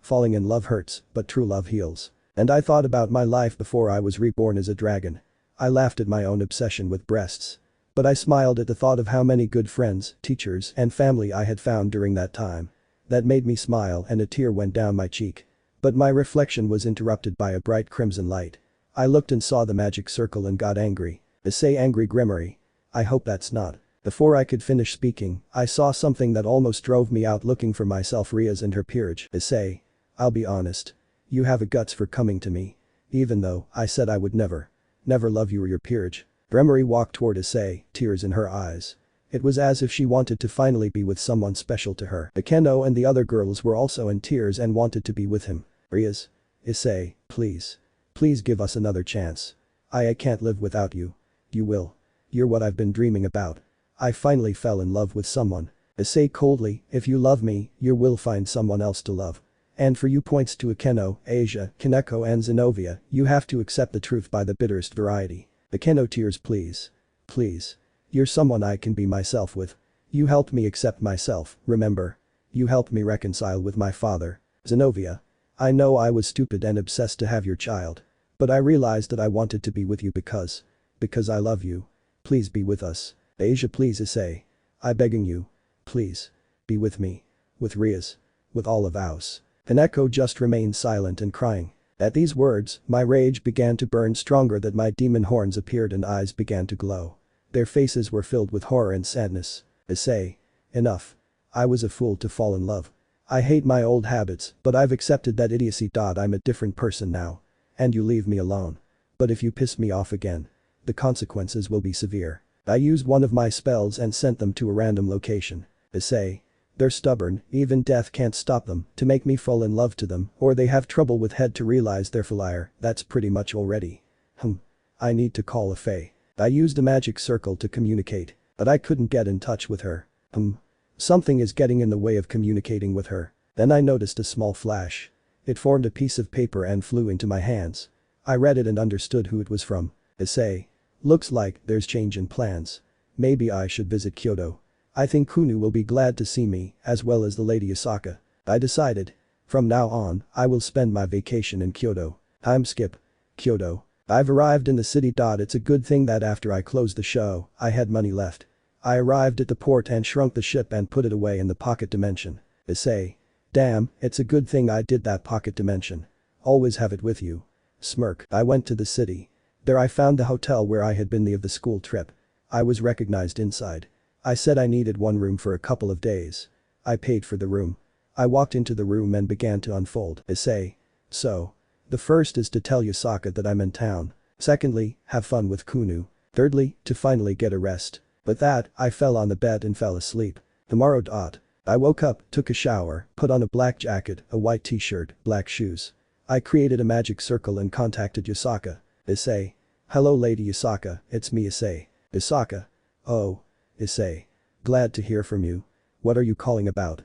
Falling in love hurts, but true love heals. And I thought about my life before I was reborn as a dragon. I laughed at my own obsession with breasts. But I smiled at the thought of how many good friends, teachers, and family I had found during that time. That made me smile and a tear went down my cheek. But my reflection was interrupted by a bright crimson light. I looked and saw the magic circle and got angry. Issei Angry Gremory. I hope that's not. Before I could finish speaking, I saw something that almost drove me out looking for myself. Rias and her peerage. Issei. I'll be honest. You have a guts for coming to me. Even though I said I would never love you or your peerage. Gremory walked toward Issei, tears in her eyes. It was as if she wanted to finally be with someone special to her. Akeno and the other girls were also in tears and wanted to be with him. Rias. Issei, please. Please give us another chance. I can't live without you. You will. You're what I've been dreaming about. I finally fell in love with someone. Issei coldly, if you love me, you will find someone else to love. And for you, points to Akeno, Asia, Kaneko and Zenobia, you have to accept the truth by the bitterest variety. Akeno tears, please. Please. You're someone I can be myself with. You helped me accept myself, remember? You helped me reconcile with my father. Zenobia. I know I was stupid and obsessed to have your child. But I realized that I wanted to be with you because I love you. Please be with us. Asia, please. Issei. I begging you. Please. Be with me. With Rias. With all of us. Haneko just remained silent and crying. At these words, my rage began to burn stronger that my demon horns appeared and eyes began to glow. Their faces were filled with horror and sadness. Issei. Enough. I was a fool to fall in love. I hate my old habits, but I've accepted that idiocy. I'm a different person now. And you leave me alone. But if you piss me off again, the consequences will be severe. I used one of my spells and sent them to a random location. Issei. They're stubborn, even death can't stop them, to make me fall in love to them, or they have trouble with head to realize they're Heir, that's pretty much already. I need to call Issei. I used a magic circle to communicate, but I couldn't get in touch with her. Something is getting in the way of communicating with her. Then I noticed a small flash. It formed a piece of paper and flew into my hands. I read it and understood who it was from. Issei. Looks like there's change in plans. Maybe I should visit Kyoto. I think Kunu will be glad to see me, as well as the Lady Yasaka. I decided. From now on, I will spend my vacation in Kyoto. Time skip. Kyoto. I've arrived in the city. It's a good thing that after I closed the show, I had money left. I arrived at the port and shrunk the ship and put it away in the pocket dimension. Issei. Damn, it's a good thing I did that. Pocket dimension. Always have it with you. Smirk. I went to the city. There I found the hotel where I had been the school trip. I was recognized inside. I said I needed one room for a couple of days. I paid for the room. I walked into the room and began to unfold. Issei. So. The first is to tell Yasaka that I'm in town. Secondly, have fun with Kunu. Thirdly, to finally get a rest. With that, I fell on the bed and fell asleep. Tomorrow. I woke up, took a shower, put on a black jacket, a white t-shirt, black shoes. I created a magic circle and contacted Yasaka. Issei. Hello Lady Yasaka, it's me Issei. Yasaka. Oh. Issei. Glad to hear from you. What are you calling about?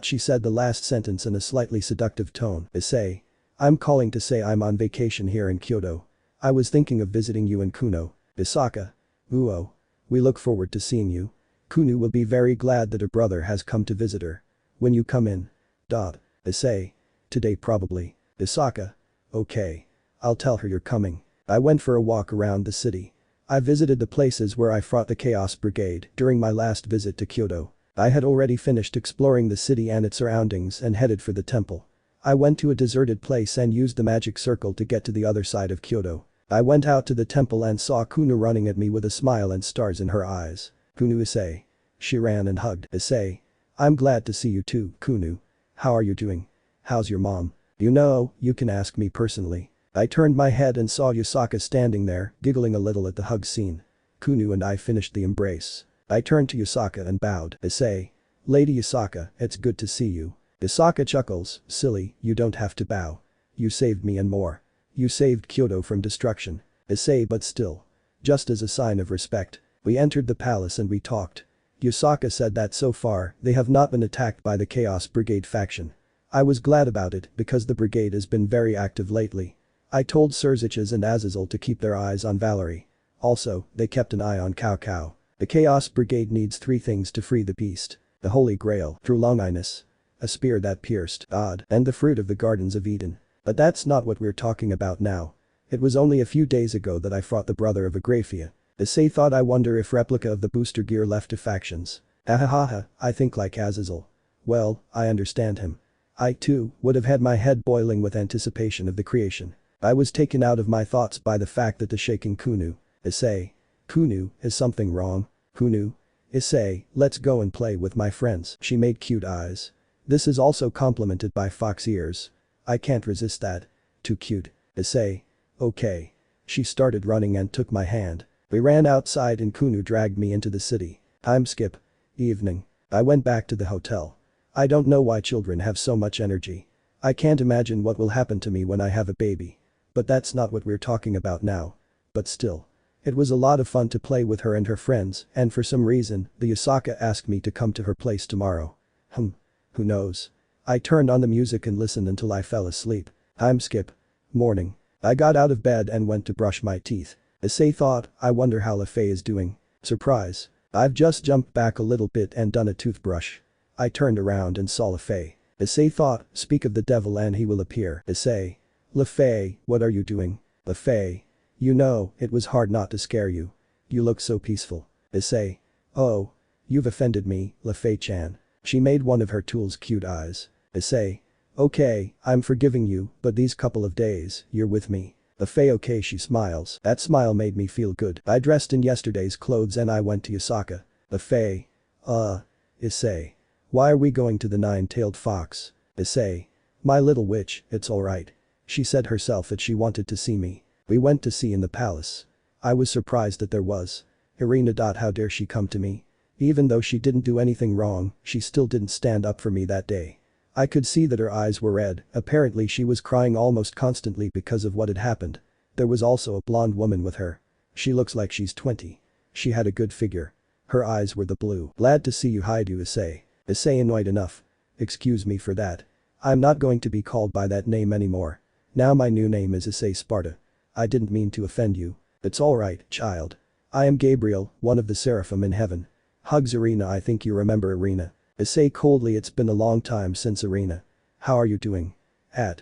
She said the last sentence in a slightly seductive tone. Issei. I'm calling to say I'm on vacation here in Kyoto. I was thinking of visiting you in Kuno. Yasaka. Uo. We look forward to seeing you. Kunu will be very glad that her brother has come to visit her. When you come in. Issei. Today probably. Yasaka. Okay. I'll tell her you're coming. I went for a walk around the city. I visited the places where I fought the Chaos Brigade during my last visit to Kyoto. I had already finished exploring the city and its surroundings and headed for the temple. I went to a deserted place and used the magic circle to get to the other side of Kyoto. I went out to the temple and saw Kunu running at me with a smile and stars in her eyes. Kunu Issei. She ran and hugged. Issei. I'm glad to see you too, Kunu. How are you doing? How's your mom? You can ask me personally. I turned my head and saw Yasaka standing there, giggling a little at the hug scene. Kunu and I finished the embrace. I turned to Yasaka and bowed. Issei. Lady Yasaka, it's good to see you. Yasaka chuckles, silly, you don't have to bow. You saved me and more. You saved Kyoto from destruction. Issei but still. Just as a sign of respect. We entered the palace and we talked. Yasaka said that so far, they have not been attacked by the Chaos Brigade faction. I was glad about it because the brigade has been very active lately. I told Surziches and Azazel to keep their eyes on Valerie. Also, they kept an eye on Cao Cao. The Chaos Brigade needs 3 things to free the beast. The Holy Grail, through Longinus. A spear that pierced God, and the fruit of the Gardens of Eden. But that's not what we're talking about now. It was only a few days ago that I fought the brother of Agrafia. Issei thought I wonder if replica of the booster gear left to factions. Ahahaha, I think like Azazel. Well, I understand him. I too would have had my head boiling with anticipation of the creation. I was taken out of my thoughts by the fact that the shaking Kunu. Issei. Kunu, is something wrong? Kunu. Issei, let's go and play with my friends. She made cute eyes. This is also complemented by fox ears. I can't resist that. Too cute. Issei. Okay. She started running and took my hand. We ran outside and Kunu dragged me into the city. Time skip. Evening. I went back to the hotel. I don't know why children have so much energy. I can't imagine what will happen to me when I have a baby. But that's not what we're talking about now. But still. It was a lot of fun to play with her and her friends, and for some reason, the Yasaka asked me to come to her place tomorrow. Who knows? I turned on the music and listened until I fell asleep. Time skip. Morning. I got out of bed and went to brush my teeth. Issei thought, I wonder how Lefei is doing. Surprise. I've just jumped back a little bit and done a toothbrush. I turned around and saw Lefei. Issei thought, speak of the devil and he will appear. Issei. Lefei, what are you doing? Lefei. It was hard not to scare you. You look so peaceful. Issei. Oh. You've offended me, Lefei-chan. She made one of her tool's cute eyes. Issei. Okay, I'm forgiving you, but these couple of days, you're with me. The Fae okay she smiles. That smile made me feel good. I dressed in yesterday's clothes and I went to Osaka. The Fae. Issei. Why are we going to the nine-tailed fox? Issei. My little witch, it's alright. She said herself that she wanted to see me. We went to see in the palace. I was surprised that there was. Irina. How dare she come to me? Even though she didn't do anything wrong, she still didn't stand up for me that day. I could see that her eyes were red, apparently she was crying almost constantly because of what had happened. There was also a blonde woman with her. She looks like she's 20. She had a good figure. Her eyes were the blue. Glad to see you Hyoudou Issei. Issei annoyed enough. Excuse me for that. I'm not going to be called by that name anymore. Now my new name is Issei Sparta. I didn't mean to offend you. It's alright, child. I am Gabriel, one of the seraphim in heaven. Hugs Irina. I think you remember Irina. Issei coldly. It's been a long time since Irina. How are you doing?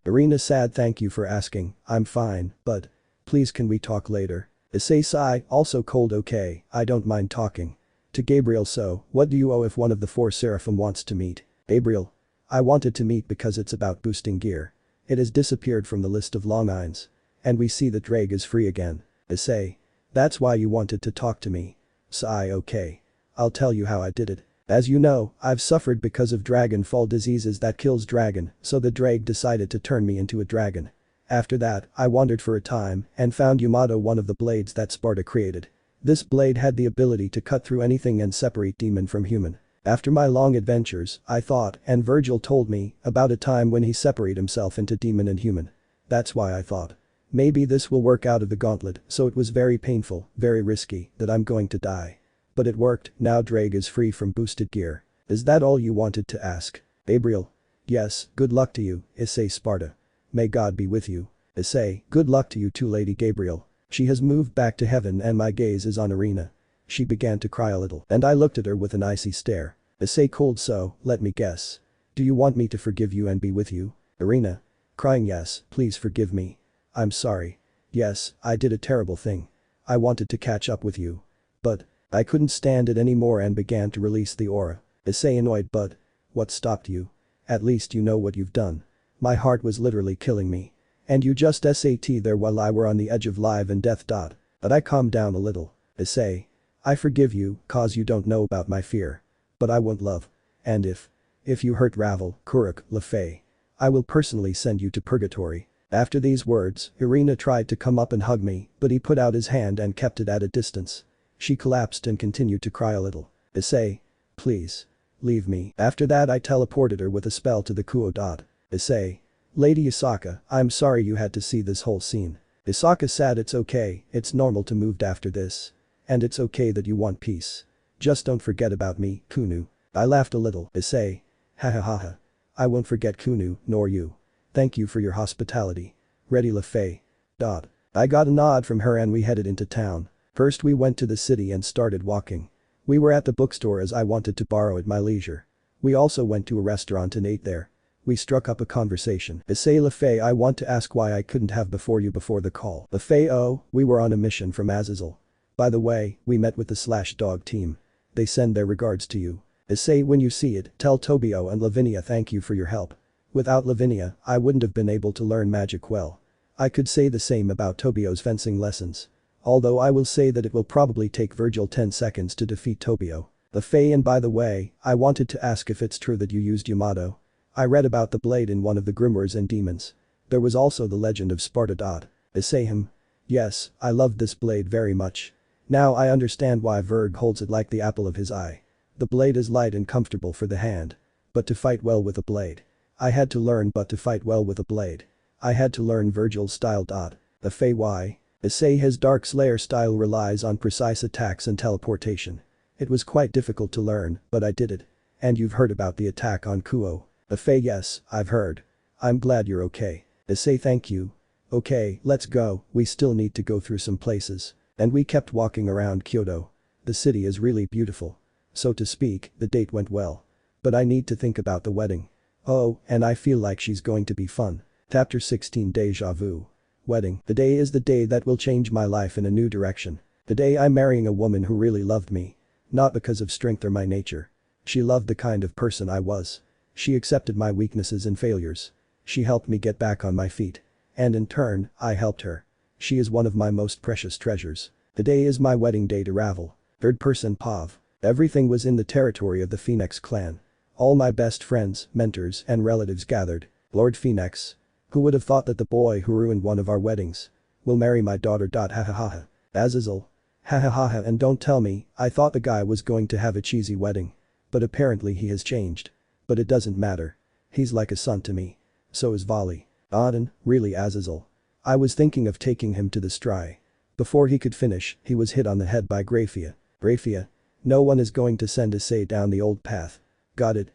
Irina sad. Thank you for asking, I'm fine, but please can we talk later? Issei sigh, also cold. Okay, I don't mind talking. To Gabriel. So, what do you owe if one of the four seraphim wants to meet? Gabriel. I wanted to meet because it's about boosting gear. It has disappeared from the list of longines. And we see that Drag is free again. Issei. That's why you wanted to talk to me. Sigh. Okay. I'll tell you how I did it. As you know, I've suffered because of dragon fall diseases that kills dragon, so the Drag decided to turn me into a dragon. After that, I wandered for a time and found Yamato, one of the blades that Sparta created. This blade had the ability to cut through anything and separate demon from human. After my long adventures, I thought, and Vergil told me, about a time when he separated himself into demon and human. That's why I thought. Maybe this will work out of the gauntlet, so it was very painful, very risky, that I'm going to die. But it worked. Now Drag is free from boosted gear. Is that all you wanted to ask? Gabriel. Yes, good luck to you, Issei Sparta. May God be with you. Issei, good luck to you too Lady Gabriel. She has moved back to heaven and my gaze is on Irina. She began to cry a little and I looked at her with an icy stare. Issei cold. So, let me guess. Do you want me to forgive you and be with you? Irina. Crying. Yes, please forgive me. I'm sorry. Yes, I did a terrible thing. I wanted to catch up with you. But I couldn't stand it anymore and began to release the aura. Issei annoyed. But what stopped you? At least you know what you've done. My heart was literally killing me. And you just sat there while I were on the edge of life and death. But I calmed down a little. Issei. I forgive you, cause you don't know about my fear. But I won't love. And if you hurt Ravel, Kuruk, Lefei, I will personally send you to purgatory. After these words, Irina tried to come up and hug me, but he put out his hand and kept it at a distance. She collapsed and continued to cry a little. Issei. Please. Leave me. After that I teleported her with a spell to the Kuo. Issei. Lady Isaka, I'm sorry you had to see this whole scene. Isaka said it's okay, it's normal to move after this. And it's okay that you want peace. Just don't forget about me, Kunu. I laughed a little. Issei. Ha ha ha ha. I won't forget Kunu, nor you. Thank you for your hospitality. Ready Lefei. I got a nod from her and we headed into town. First we went to the city and started walking. We were at the bookstore as I wanted to borrow at my leisure. We also went to a restaurant and ate there. We struck up a conversation. Issei Lefei, I want to ask why I couldn't have before you before the call. Lefei. Oh, we were on a mission from Azazel. By the way, we met with the /dog team. They send their regards to you. Issei, when you see it, tell Tobio and Lavinia thank you for your help. Without Lavinia, I wouldn't have been able to learn magic well. I could say the same about Tobio's fencing lessons. Although I will say that it will probably take Vergil 10 seconds to defeat Tobio. Lefei, and by the way, I wanted to ask if it's true that you used Yamato. I read about the blade in one of the grimoires and demons. There was also the legend of Sparta. Issei. Yes, I loved this blade very much. Now I understand why Verg holds it like the apple of his eye. The blade is light and comfortable for the hand. But to fight well with a blade. I had to learn but to fight well with a blade. I had to learn Vergil's style. Lefei. Why? Issei, his Dark Slayer style relies on precise attacks and teleportation. It was quite difficult to learn, but I did it. And you've heard about the attack on Kuo. Lefei. Yes, I've heard. I'm glad you're okay. Issei. Thank you. Okay, let's go, we still need to go through some places. And we kept walking around Kyoto. The city is really beautiful. So to speak, the date went well. But I need to think about the wedding. Oh, and I feel like she's going to be fun. Chapter 16 Deja Vu. Wedding. The day is the day that will change my life in a new direction. The day I'm marrying a woman who really loved me. Not because of strength or my nature. She loved the kind of person I was. She accepted my weaknesses and failures. She helped me get back on my feet. And in turn, I helped her. She is one of my most precious treasures. Today is my wedding day to Ravel. Third person Pav. Everything was in the territory of the Phoenix clan. All my best friends, mentors and relatives gathered. Lord Phoenix. Who would have thought that the boy who ruined one of our weddings will marry my daughter. Ha ha ha ha. Azazel. Ha ha ha ha, and don't tell me, I thought the guy was going to have a cheesy wedding. But apparently he has changed. But it doesn't matter. He's like a son to me. So is Vali. Auden, really Azazel. I was thinking of taking him to the Stry. Before he could finish, he was hit on the head by Grafia. Grafia. No one is going to send Issei down the old path. Got it.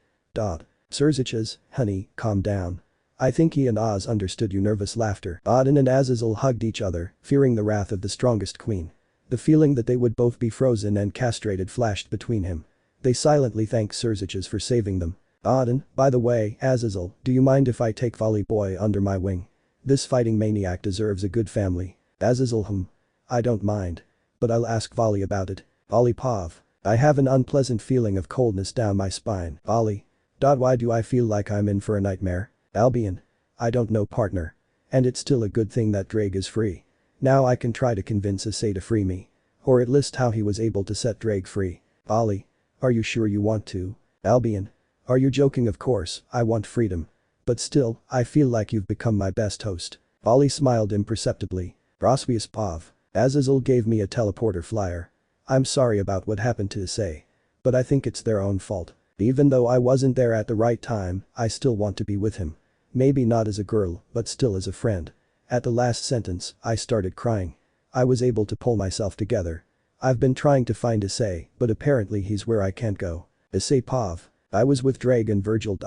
Surziches, honey, calm down. I think he and Oz understood your nervous laughter. Auden and Azazel hugged each other, fearing the wrath of the strongest queen. The feeling that they would both be frozen and castrated flashed between him. They silently thanked Surziches for saving them. Auden, by the way, Azazel, do you mind if I take Vali boy under my wing? This fighting maniac deserves a good family. Azazel I don't mind. But I'll ask Vali about it. Vali Pav. I have an unpleasant feeling of coldness down my spine. Vali. Why do I feel like I'm in for a nightmare? Albion. I don't know partner. And it's still a good thing that Drake is free. Now I can try to convince Issei to free me. Or at least how he was able to set Drake free. Vali. Are you sure you want to? Albion. Are you joking? Of course, I want freedom. But still, I feel like you've become my best host. Vali smiled imperceptibly. Rosvius Pav. Azazel gave me a teleporter flyer. I'm sorry about what happened to Issei. But I think it's their own fault. Even though I wasn't there at the right time, I still want to be with him. Maybe not as a girl, but still as a friend. At the last sentence, I started crying. I was able to pull myself together. I've been trying to find Issei, but apparently he's where I can't go. Issei Pav. I was with Drake and Vergil.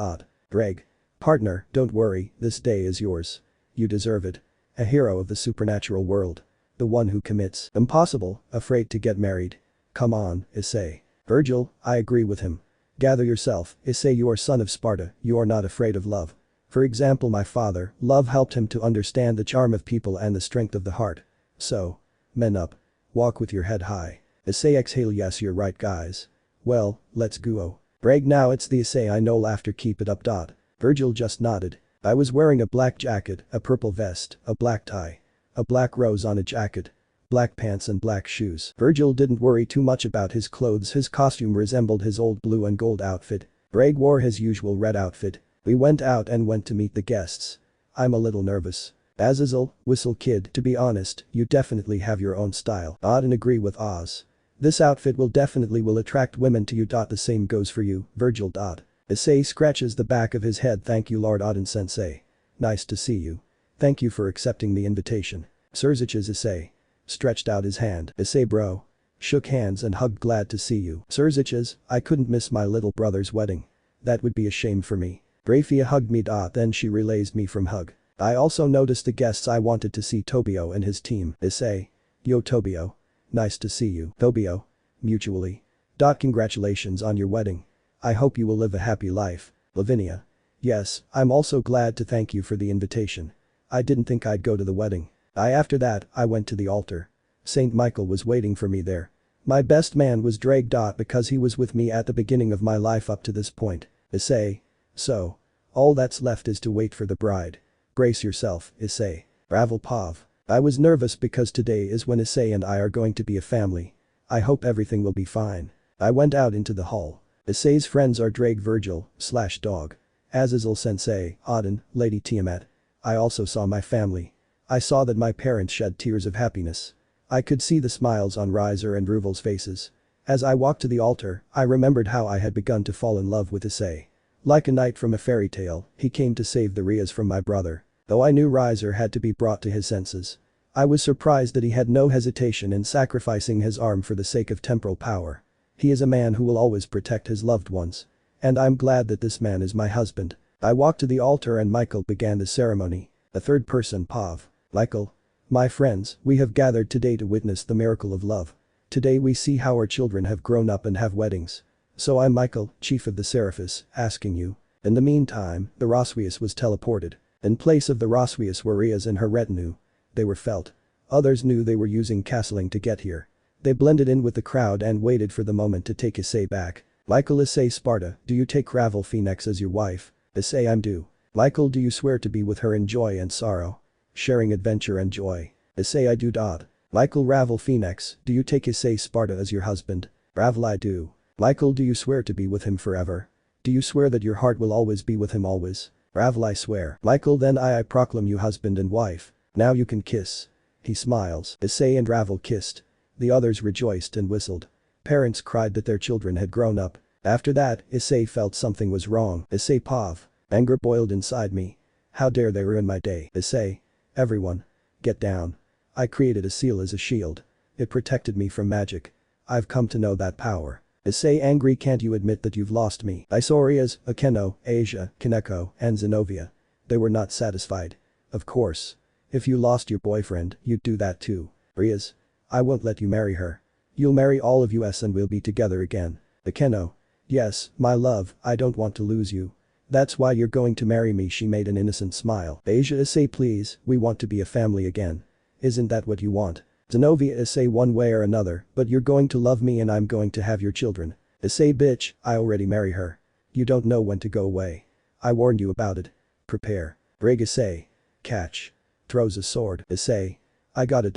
Drake. Partner, don't worry, this day is yours. You deserve it. A hero of the supernatural world. The one who commits impossible, afraid to get married. Come on, Issei. Vergil, I agree with him. Gather yourself, Issei, you are son of Sparta, you are not afraid of love. For example, my father, love helped him to understand the charm of people and the strength of the heart. So. Men up. Walk with your head high. Issei exhale. Yes, you're right guys. Well, let's go. Brag now, it's the Issei I know. Laughter. Keep it up. Vergil just nodded. I was wearing a black jacket, a purple vest, a black tie. A black rose on a jacket. Black pants and black shoes. Vergil didn't worry too much about his clothes. His costume resembled his old blue and gold outfit. Brag wore his usual red outfit. We went out and went to meet the guests. I'm a little nervous. Azazel, whistle kid, to be honest, you definitely have your own style. Auden agree with Oz. This outfit will definitely attract women to you. The same goes for you, Vergil. Issei scratches the back of his head. Thank you Lord Auden sensei. Nice to see you. Thank you for accepting the invitation. Surziches Issei. Stretched out his hand. Issei bro. Shook hands and hugged. Glad to see you. Surziches, I couldn't miss my little brother's wedding. That would be a shame for me. Grafia hugged me. Then she relays me from hug. I also noticed the guests. I wanted to see Tobio and his team. Issei. Yo Tobio. Nice to see you. Tobio. Mutually. Congratulations on your wedding. I hope you will live a happy life. Lavinia. Yes, I'm also glad to thank you for the invitation. I didn't think I'd go to the wedding. After that, I went to the altar. Saint Michael was waiting for me there. My best man was Drake. Because he was with me at the beginning of my life up to this point. Issei. So. All that's left is to wait for the bride. Brace yourself, Issei. Ravel Pav. I was nervous because today is when Issei and I are going to be a family. I hope everything will be fine. I went out into the hall. Issei's friends are Drake, Vergil, /Dog. Azazel sensei, Auden, Lady Tiamat. I also saw my family. I saw that my parents shed tears of happiness. I could see the smiles on Riser and Ruvel's faces. As I walked to the altar, I remembered how I had begun to fall in love with Issei. Like a knight from a fairy tale, he came to save the Rias from my brother. Though I knew Riser had to be brought to his senses. I was surprised that he had no hesitation in sacrificing his arm for the sake of temporal power. He is a man who will always protect his loved ones. And I'm glad that this man is my husband. I walked to the altar and Michael began the ceremony. A third person Pav. Michael. My friends, we have gathered today to witness the miracle of love. Today we see how our children have grown up and have weddings. So I'm Michael, chief of the Seraphis, asking you. In the meantime, the Rosvius was teleported. In place of the Rosvius were Rias and her retinue. They were felt. Others knew they were using castling to get here. They blended in with the crowd and waited for the moment to take Issei back. Michael Issei Sparta, do you take Ravel Phoenix as your wife? Issei I'm do. Michael do you swear to be with her in joy and sorrow? Sharing adventure and joy. Issei I do. Michael Ravel Phoenix, do you take Issei Sparta as your husband? Ravel I do. Michael do you swear to be with him forever? Do you swear that your heart will always be with him always? Ravel I swear. Michael then I proclaim you husband and wife. Now you can kiss. He smiles. Issei and Ravel kissed. The others rejoiced and whistled. Parents cried that their children had grown up. After that, Issei felt something was wrong. Issei Pav. Anger boiled inside me. How dare they ruin my day? Issei. Everyone. Get down. I created a seal as a shield. It protected me from magic. I've come to know that power. Issei angry, can't you admit that you've lost me? I saw Rias, Akeno, Asia, Kaneko, and Zenobia. They were not satisfied. Of course. If you lost your boyfriend, you'd do that too. Rias. I won't let you marry her. You'll marry all of us and we'll be together again. Akeno. Yes, my love, I don't want to lose you. That's why you're going to marry me. She made an innocent smile. Asia Issei please, we want to be a family again. Isn't that what you want? Zenobia Issei one way or another, but you're going to love me and I'm going to have your children. Issei bitch, I already marry her. You don't know when to go away. I warned you about it. Prepare. Rig Issei. Catch. Throws a sword. Issei. I got it.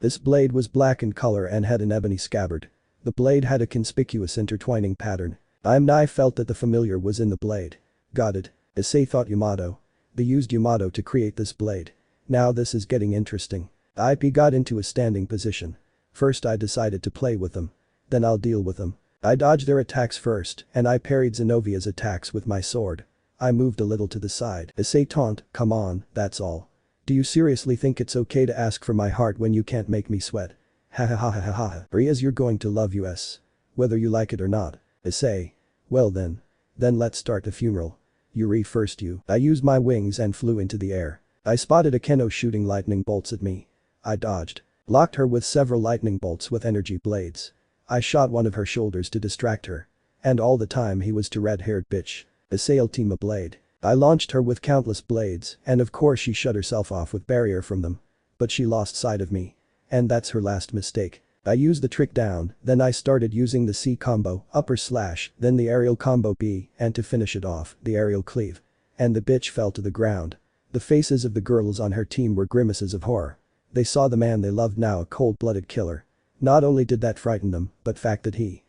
This blade was black in color and had an ebony scabbard. The blade had a conspicuous intertwining pattern. I felt that the familiar was in the blade. Got it. Issei thought Yamato. They used Yamato to create this blade. Now this is getting interesting. IP got into a standing position. First I decided to play with them. Then I'll deal with them. I dodged their attacks first and I parried Zenovia's attacks with my sword. I moved a little to the side. Issei taunt, come on, that's all. Do you seriously think it's okay to ask for my heart when you can't make me sweat? Ha ha ha ha ha ha. Rias you're going to love us. Whether you like it or not. Issei. Well then. Then let's start the funeral. Yuri first you. I used my wings and flew into the air. I spotted Akeno shooting lightning bolts at me. I dodged. Blocked her with several lightning bolts with energy blades. I shot one of her shoulders to distract her. And all the time he was to red-haired bitch. Issei Ultima blade. I launched her with countless blades and of course she shut herself off with barrier from them. But she lost sight of me. And that's her last mistake. I used the trick down, then I started using the C combo, upper slash, then the aerial combo B, and to finish it off, the aerial cleave. And the bitch fell to the ground. The faces of the girls on her team were grimaces of horror. They saw the man they loved now a cold-blooded killer. Not only did that frighten them, but fact that he.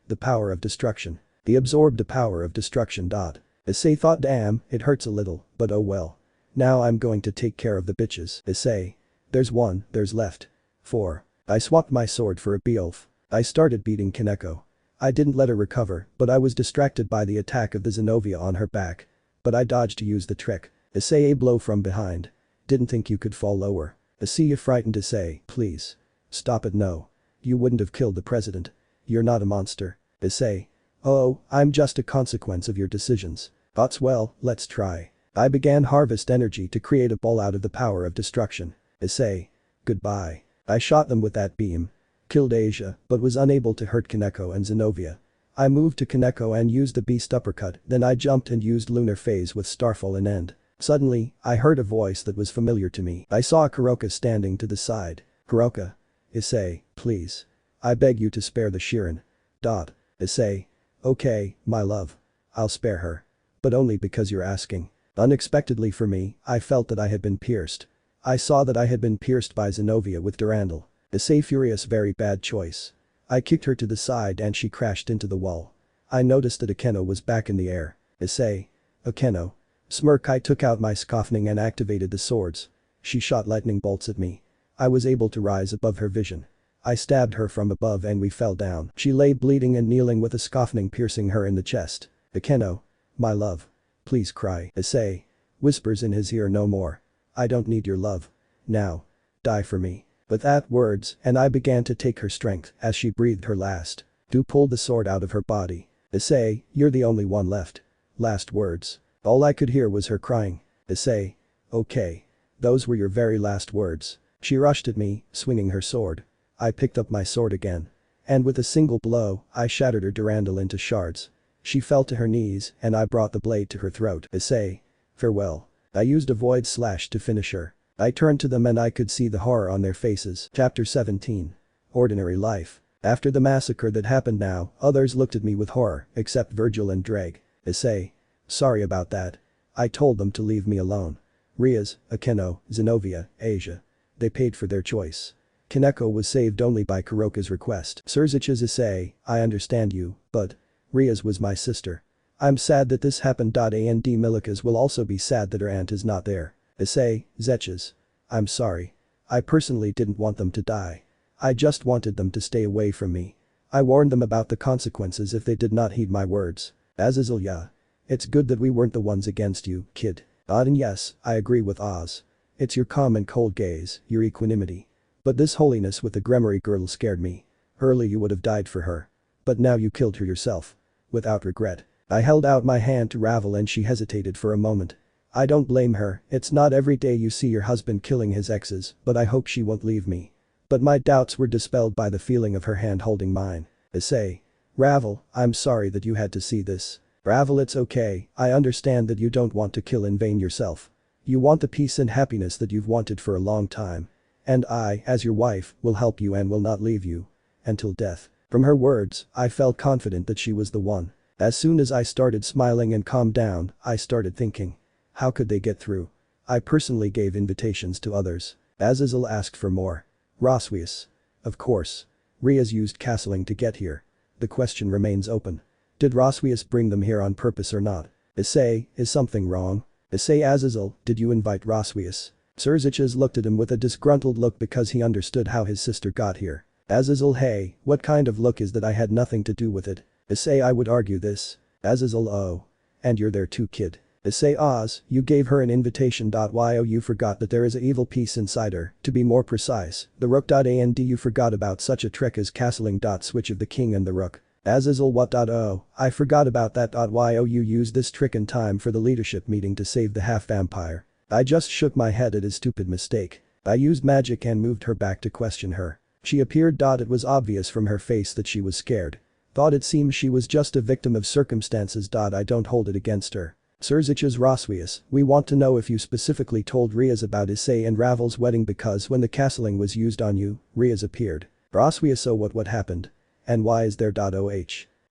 The power of destruction. He absorbed the power of destruction. Issei thought damn, it hurts a little, but oh well. Now I'm going to take care of the bitches. Issei. There's one, there's left. 4. I swapped my sword for a Beowulf. I started beating Kaneko. I didn't let her recover, but I was distracted by the attack of the Zenobia on her back. But I dodged to use the trick. Issei a blow from behind. Didn't think you could fall lower. Issei frightened Issei, please. Stop it no. You wouldn't have killed the president. You're not a monster. Issei. Oh, I'm just a consequence of your decisions. Thoughts well, let's try. I began harvest energy to create a ball out of the power of destruction. Issei. Goodbye. I shot them with that beam. Killed Asia, but was unable to hurt Kaneko and Zenobia. I moved to Kaneko and used the beast uppercut, then I jumped and used lunar phase with starfall and end. Suddenly, I heard a voice that was familiar to me. I saw Kuroka standing to the side. Kuroka. Issei, please. I beg you to spare the Shirin. Issei. Okay, my love. I'll spare her. But only because you're asking. Unexpectedly for me, I felt that I had been pierced. I saw that I had been pierced by Zenobia with Durandal. Issei furious, very bad choice. I kicked her to the side and she crashed into the wall. I noticed that Akeno was back in the air. Issei. Akeno. Smirk, I took out my Skofning and activated the swords. She shot lightning bolts at me. I was able to rise above her vision. I stabbed her from above and we fell down. She lay bleeding and kneeling with a Skofning piercing her in the chest. Akeno. My love. Please cry. Issei. Whispers in his ear, no more. I don't need your love. Now. Die for me. With that words, and I began to take her strength as she breathed her last. Du pulled the sword out of her body. Issei, you're the only one left. Last words. All I could hear was her crying. Issei. Okay. Those were your very last words. She rushed at me, swinging her sword. I picked up my sword again. And with a single blow, I shattered her Durandal into shards. She fell to her knees and I brought the blade to her throat. Issei. Farewell. I used a void slash to finish her. I turned to them and I could see the horror on their faces. Chapter 17. Ordinary life. After the massacre that happened now, others looked at me with horror, except Vergil and Dreg. Issei. Sorry about that. I told them to leave me alone. Rias, Akeno, Zenobia, Asia. They paid for their choice. Kaneko was saved only by Kuroka's request. Surzich's Issei, I understand you, but. Rias was my sister. I'm sad that this happened. And Milika's will also be sad that her aunt is not there. Issei, Zetches. I'm sorry. I personally didn't want them to die. I just wanted them to stay away from me. I warned them about the consequences if they did not heed my words. Azazel, yeah. It's good that we weren't the ones against you, kid. And yes, I agree with Oz. It's your calm and cold gaze, your equanimity. But this holiness with the Gremory girl scared me. Early you would have died for her. But now you killed her yourself. Without regret. I held out my hand to Ravel and she hesitated for a moment. I don't blame her, it's not every day you see your husband killing his exes, but I hope she won't leave me. But my doubts were dispelled by the feeling of her hand holding mine. Issei. Ravel, I'm sorry that you had to see this. Ravel, it's okay, I understand that you don't want to kill in vain yourself. You want the peace and happiness that you've wanted for a long time. And I, as your wife, will help you and will not leave you. Until death. From her words, I felt confident that she was the one. As soon as I started smiling and calmed down, I started thinking. How could they get through? I personally gave invitations to others. Azazel asked for more. Roswius. Of course. Rias used castling to get here. The question remains open. Did Roswius bring them here on purpose or not? Issei, is something wrong? Issei Azazel, did you invite Roswius? Surziches looked at him with a disgruntled look because he understood how his sister got here. Azazel, hey, what kind of look is that? I had nothing to do with it. Issei, I would argue this. Azazel, oh. And you're there too, kid. Issei, Oz, you gave her an invitation. Yo, you forgot that there is a evil piece inside her, to be more precise, the rook. And you forgot about such a trick as castling. Switch of the king and the rook. Azazel, what? Oh, I forgot about that. Yo, you used this trick in time for the leadership meeting to save the half-vampire. I just shook my head at his stupid mistake. I used magic and moved her back to question her. She appeared. It was obvious from her face that she was scared. Thought it seems she was just a victim of circumstances. I don't hold it against her. Surzich's Roswius, we want to know if you specifically told Rias about Issei and Ravel's wedding because when the castling was used on you, Rias appeared. Roswius, oh, what happened? And why is there? Oh.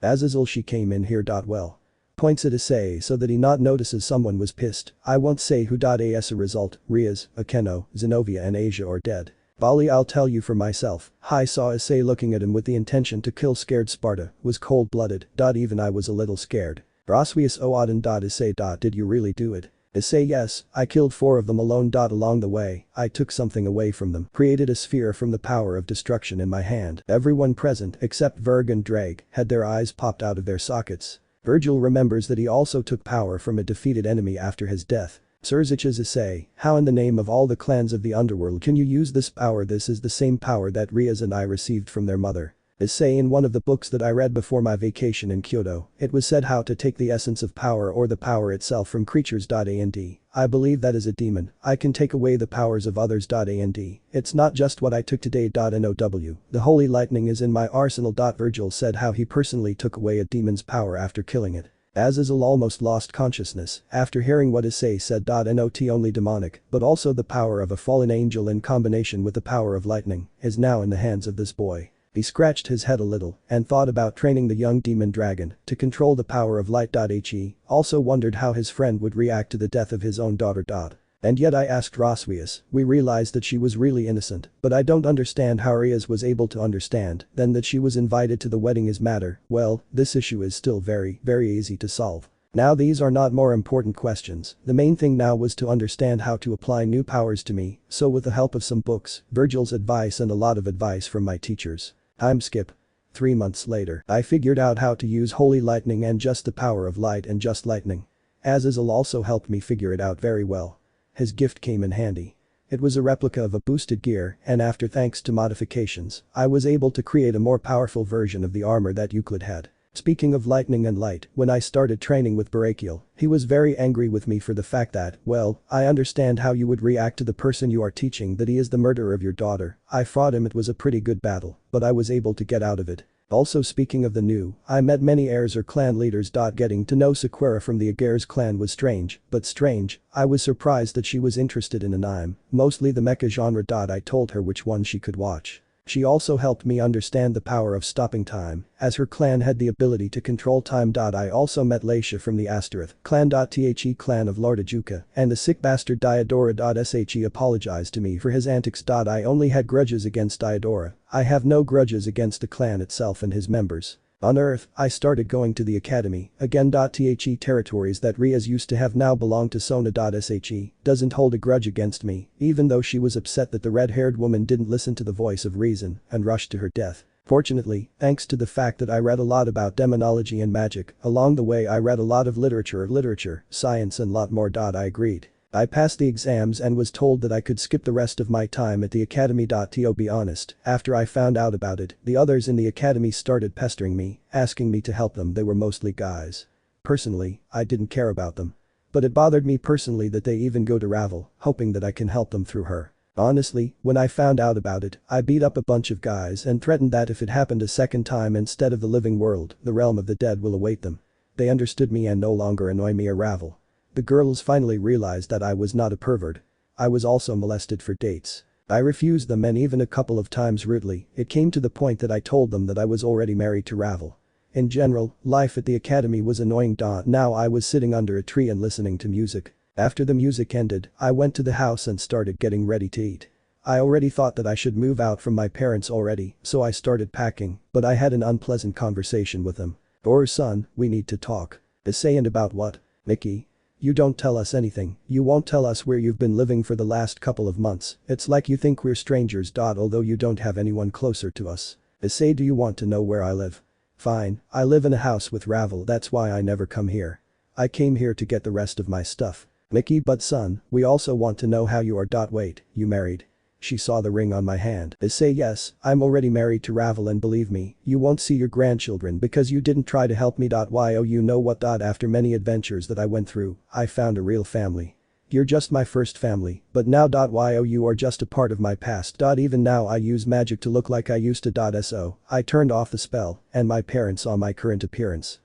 Azazel, she came in here. Well. Points at Issei so that he not notices someone was pissed. I won't say who. As a result, Rias, Akeno, Zenobia and Asia are dead. Bali, I'll tell you for myself. I saw Issei looking at him with the intention to kill. Scared Sparta, was cold-blooded. Even I was a little scared. Roswius, oh, Odin. Issei. Did you really do it? Issei, yes, I killed 4 of them alone. Along the way, I took something away from them, created a sphere from the power of destruction in my hand. Everyone present, except Verg and Dreg, had their eyes popped out of their sockets. Vergil remembers that he also took power from a defeated enemy after his death. Surzich's Issei, how in the name of all the clans of the underworld can you use this power? This is the same power that Rias and I received from their mother. Issei, in one of the books that I read before my vacation in Kyoto, it was said how to take the essence of power or the power itself from creatures. And I believe that as a demon, I can take away the powers of others. And it's not just what I took today. Now, the holy lightning is in my arsenal. Vergil said how he personally took away a demon's power after killing it. Azazel almost lost consciousness after hearing what Issei said. Not only demonic, but also the power of a fallen angel in combination with the power of lightning is now in the hands of this boy. He scratched his head a little and thought about training the young demon dragon to control the power of light. He also wondered how his friend would react to the death of his own daughter. And yet I asked Roswius, we realized that she was really innocent, but I don't understand how Rias was able to understand then that she was invited to the wedding is matter. Well, this issue is still very easy to solve. Now these are not more important questions, the main thing now was to understand how to apply new powers to me, so with the help of some books, Vergil's advice and a lot of advice from my teachers. Time skip. 3 months later, I figured out how to use holy lightning and just the power of light and just lightning. Azazel also helped me figure it out very well. His gift came in handy. It was a replica of a boosted gear and after thanks to modifications, I was able to create a more powerful version of the armor that Euclid had. Speaking of lightning and light, when I started training with Vergil, he was very angry with me for the fact that, well, I understand how you would react to the person you are teaching that he is the murderer of your daughter. I fought him, it was a pretty good battle, but I was able to get out of it. Also speaking of the new, I met many heirs or clan leaders. Getting to know Sequera from the Aegir's clan was strange, but strange, I was surprised that she was interested in anime, mostly the mecha genre. I told her which one she could watch. She also helped me understand the power of stopping time, as her clan had the ability to control time. I also met Laisha from the Astaroth clan. The clan of Lord Ajuka, and the sick bastard Diodora. She apologized to me for his antics. I only had grudges against Diodora. I have no grudges against the clan itself and his members. On Earth, I started going to the academy, again. The territories that Rias used to have now belong to Sona. She doesn't hold a grudge against me, even though she was upset that the red-haired woman didn't listen to the voice of reason and rushed to her death. Fortunately, thanks to the fact that I read a lot about demonology and magic, along the way I read a lot of literature, science and lot more. I agreed. I passed the exams and was told that I could skip the rest of my time at the academy. To be honest, after I found out about it, the others in the academy started pestering me, asking me to help them. They were mostly guys. Personally, I didn't care about them. But it bothered me personally that they even go to Ravel, hoping that I can help them through her. Honestly, when I found out about it, I beat up a bunch of guys and threatened that if it happened a second time instead of the living world, the realm of the dead will await them. They understood me and no longer annoy me or Ravel. The girls finally realized that I was not a pervert. I was also molested for dates. I refused them, and even a couple of times rudely. It came to the point that I told them that I was already married to Ravel. In general, life at the academy was annoying. Now I was sitting under a tree and listening to music. After the music ended, I went to the house and started getting ready to eat. I already thought that I should move out from my parents already, so I started packing, but I had an unpleasant conversation with them. "Or son, we need to talk." Issei, and about what? Mickey? You don't tell us anything. You won't tell us where you've been living for the last couple of months. It's like you think we're strangers. Although you don't have anyone closer to us. Issei, do you want to know where I live? Fine, I live in a house with Ravel. That's why I never come here. I came here to get the rest of my stuff. Mickey, but son, we also want to know how you are. Wait, you married? She saw the ring on my hand. Issei, yes, I'm already married to Ravel, and believe me, you won't see your grandchildren because you didn't try to help me. You know what? After many adventures that I went through, I found a real family. You're just my first family, but now. You are just a part of my past. Even now I use magic to look like I used to. So, I turned off the spell, and my parents saw my current appearance.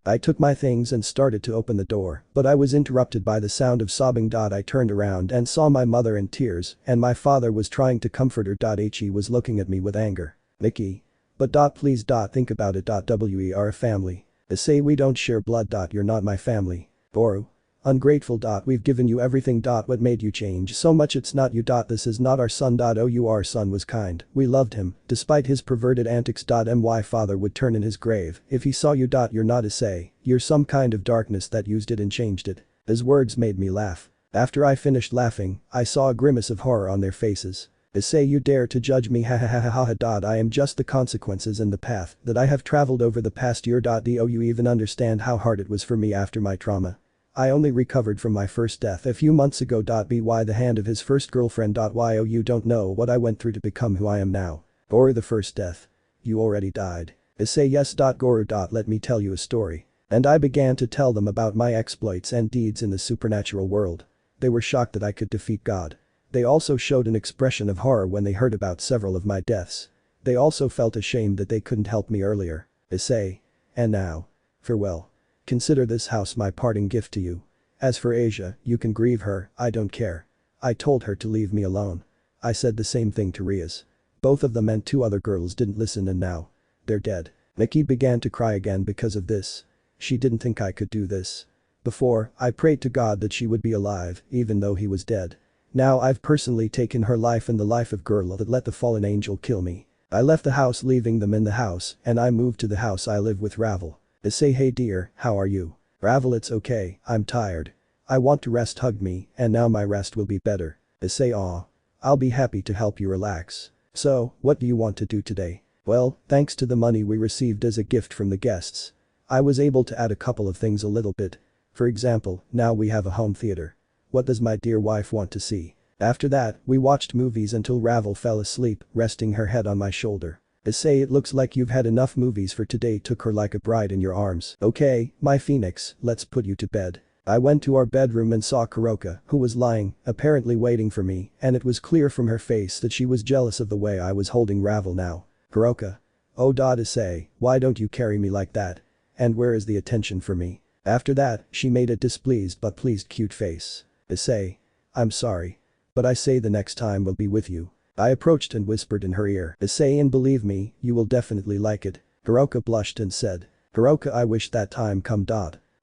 I took my things and started to open the door, but I was interrupted by the sound of sobbing. I turned around and saw my mother in tears, and my father was trying to comfort her. He was looking at me with anger. Mickey. But. Please. Think about it. We are a family. Issei, we don't share blood. You're not my family. Boru. Ungrateful. We've given you everything. What made you change so much? It's not you. This is not our son. Our son was kind. We loved him, despite his perverted antics. My father would turn in his grave if he saw you. You're not Issei. You're some kind of darkness that used it and changed it. His words made me laugh. After I finished laughing, I saw a grimace of horror on their faces. Issei, you dare to judge me? Ha ha ha ha ha. I am just the consequences and the path that I have traveled over the past year. Do you even understand how hard it was for me after my trauma? I only recovered from my first death a few months ago. By the hand of his first girlfriend. You don't know what I went through to become who I am now. Or the first death. You already died. Issei, yes. Goro. Let me tell you a story. And I began to tell them about my exploits and deeds in the supernatural world. They were shocked that I could defeat God. They also showed an expression of horror when they heard about several of my deaths. They also felt ashamed that they couldn't help me earlier. Issei. And now. Farewell. Consider this house my parting gift to you. As for Asia, you can grieve her, I don't care. I told her to leave me alone. I said the same thing to Rias. Both of them and two other girls didn't listen, and now. They're dead. Mickey began to cry again because of this. She didn't think I could do this. Before, I prayed to God that she would be alive, even though he was dead. Now I've personally taken her life and the life of girl that let the fallen angel kill me. I left the house, leaving them in the house, and I moved to the house I live with Ravel. Issei, hey dear, how are you? Ravel, it's okay, I'm tired. I want to rest. Hug me, and now my rest will be better. Issei, aw. I'll be happy to help you relax. So, what do you want to do today? Well, thanks to the money we received as a gift from the guests, I was able to add a couple of things a little bit. For example, now we have a home theater. What does my dear wife want to see? After that, we watched movies until Ravel fell asleep, resting her head on my shoulder. Issei, it looks like you've had enough movies for today. Took her like a bride in your arms. Okay, my phoenix, let's put you to bed. I went to our bedroom and saw Kuroka, who was lying, apparently waiting for me, and it was clear from her face that she was jealous of the way I was holding Ravel now. Kuroka. Oh. Issei, why don't you carry me like that? And where is the attention for me? After that, she made a displeased but pleased cute face. Issei. I'm sorry. But I say the next time we'll be with you. I approached and whispered in her ear. Issei, and believe me, you will definitely like it. Hiroka blushed and said. Hiroka, I wish that time come.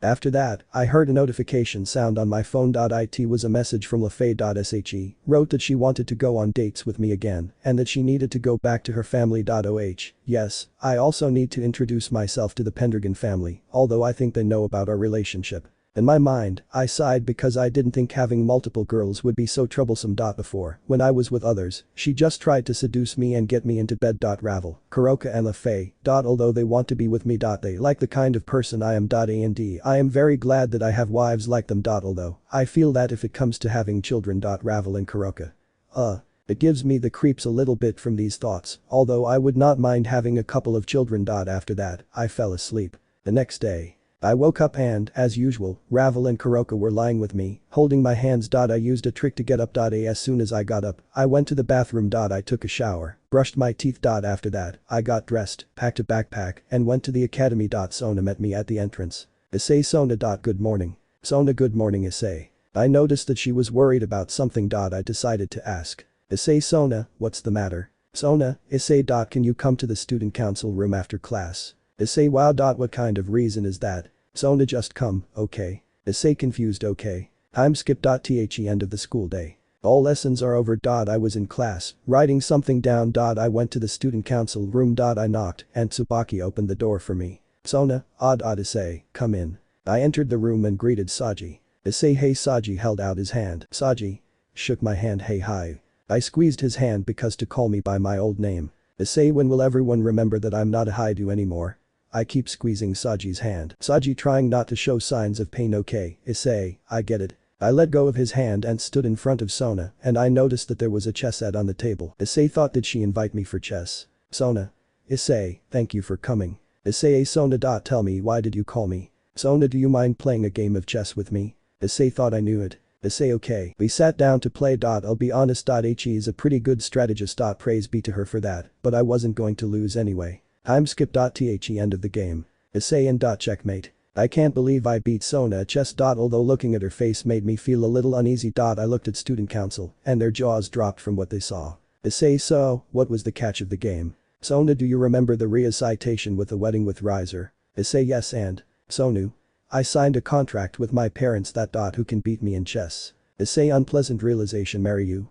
After that, I heard a notification sound on my phone. It was a message from Lafay. Wrote that she wanted to go on dates with me again and that she needed to go back to her family. Yes, I also need to introduce myself to the Pendragon family, although I think they know about our relationship. In my mind, I sighed because I didn't think having multiple girls would be so troublesome. Before, when I was with others, she just tried to seduce me and get me into bed. Ravel, Kuroka and Lafay. Although they want to be with me. They like the kind of person I am. And I am very glad that I have wives like them. Although, I feel that if it comes to having children. Ravel and Kuroka. It gives me the creeps a little bit from these thoughts, although I would not mind having a couple of children. After that, I fell asleep. The next day. I woke up and, as usual, Ravel and Kuroka were lying with me, holding my hands. I used a trick to get up. As soon as I got up, I went to the bathroom. I took a shower, brushed my teeth. After that, I got dressed, packed a backpack, and went to the academy. Sona met me at the entrance. Issei, Sona. Good morning. Sona, good morning. Issei. I noticed that she was worried about something. I decided to ask. Issei, Sona, what's the matter? Sona, Issei. Can you come to the student council room after class? Issei, wow. What kind of reason is that? Sona, just come, okay. Issei, confused, okay. Time skip. The end of the school day. All lessons are over. I was in class, writing something down. I went to the student council room. I knocked and Tsubaki opened the door for me. Sona, Issei, come in. I entered the room and greeted Saji. Issei, hey. Saji held out his hand. Saji shook my hand. Hey, hi. I squeezed his hand because to call me by my old name. Issei, when will everyone remember that I'm not a Hyoudou anymore? I keep squeezing Saji's hand. Saji trying not to show signs of pain. Okay, Issei, I get it. I let go of his hand and stood in front of Sona and I noticed that there was a chess set on the table. Issei thought, did she invite me for chess? Sona. Issei, thank you for coming. Issei, Sona. Tell me, why did you call me? Sona, do you mind playing a game of chess with me? Issei thought I knew it. Issei, okay. We sat down to play. I'll be honest. He is a pretty good strategist. Praise be to her for that, but I wasn't going to lose anyway. Time skip. The end of the game. Issei and checkmate. I can't believe I beat Sona at chess. Although looking at her face made me feel a little uneasy. I looked at student council and their jaws dropped from what they saw. Issei, so, what was the catch of the game? Sona, do you remember the Rias citation with the wedding with Riser? Issei, yes, and Sonu. I signed a contract with my parents that. Who can beat me in chess? Issei, unpleasant realization, marry you.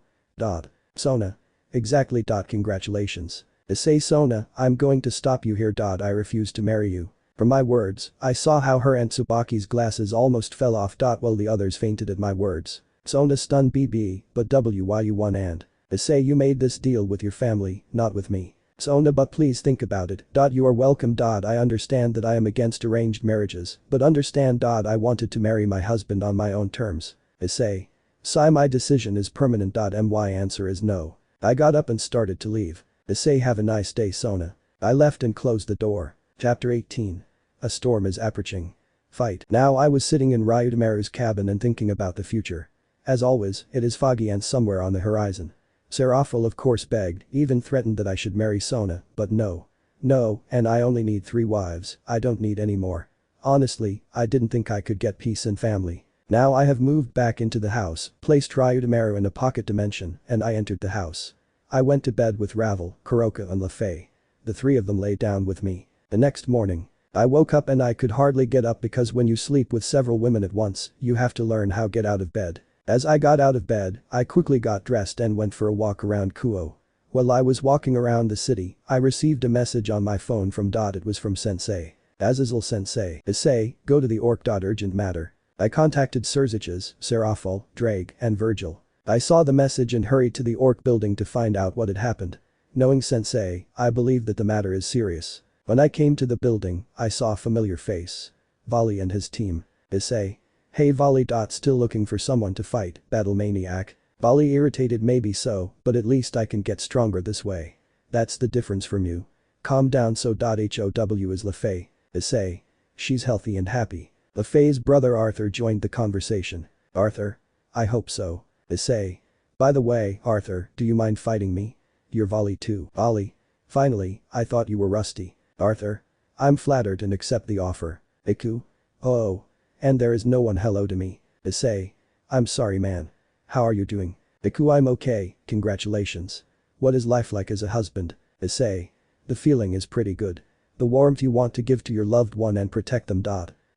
Sona. Exactly. Congratulations. Issei, Sona, I'm going to stop you here. I refuse to marry you. From my words, I saw how her and Tsubaki's glasses almost fell off. While the others fainted at my words. Sona stunned BB, but why you won and Issei, you made this deal with your family, not with me. Sona, but please think about it. You are welcome. I understand that I am against arranged marriages, but understand. I wanted to marry my husband on my own terms. Issei. Sai, my decision is permanent. My answer is no. I got up and started to leave. Issei, have a nice day, Sona. I left and closed the door. Chapter 18. A storm is approaching. Fight. Now I was sitting in Ryudomaru's cabin and thinking about the future. As always, it is foggy and somewhere on the horizon. Serafal of course begged, even threatened that I should marry Sona, but no. No, and I only need 3 wives, I don't need any more. Honestly, I didn't think I could get peace and family. Now I have moved back into the house, placed Ryudomaru in a pocket dimension, and I entered the house. I went to bed with Ravel, Kuroka and Lafay. The 3 of them lay down with me. The next morning, I woke up and I could hardly get up because when you sleep with several women at once, you have to learn how to get out of bed. As I got out of bed, I quickly got dressed and went for a walk around Kuo. While I was walking around the city, I received a message on my phone from It was from Sensei. Azazel Sensei. Issei, go to the orc. Urgent matter. I contacted Serziches, Serafal, Drake, and Vergil. I saw the message and hurried to the orc building to find out what had happened. Knowing Sensei, I believe that the matter is serious. When I came to the building, I saw a familiar face. Vali and his team. Issei. Hey Vali. Still looking for someone to fight, battle maniac. Vali irritated, maybe so, but at least I can get stronger this way. That's the difference from you. Calm down. So. How is Lafay? Issei. She's healthy and happy. Lafay's brother Arthur joined the conversation. Arthur? I hope so. Issei. By the way, Arthur, do you mind fighting me? You're Vali too. Vali. Finally, I thought you were rusty. Arthur. I'm flattered and accept the offer. Iku. Oh. And there is no one hello to me. Issei. I'm sorry man. How are you doing? Iku, I'm okay, congratulations. What is life like as a husband? Issei. The feeling is pretty good. The warmth you want to give to your loved one and protect them.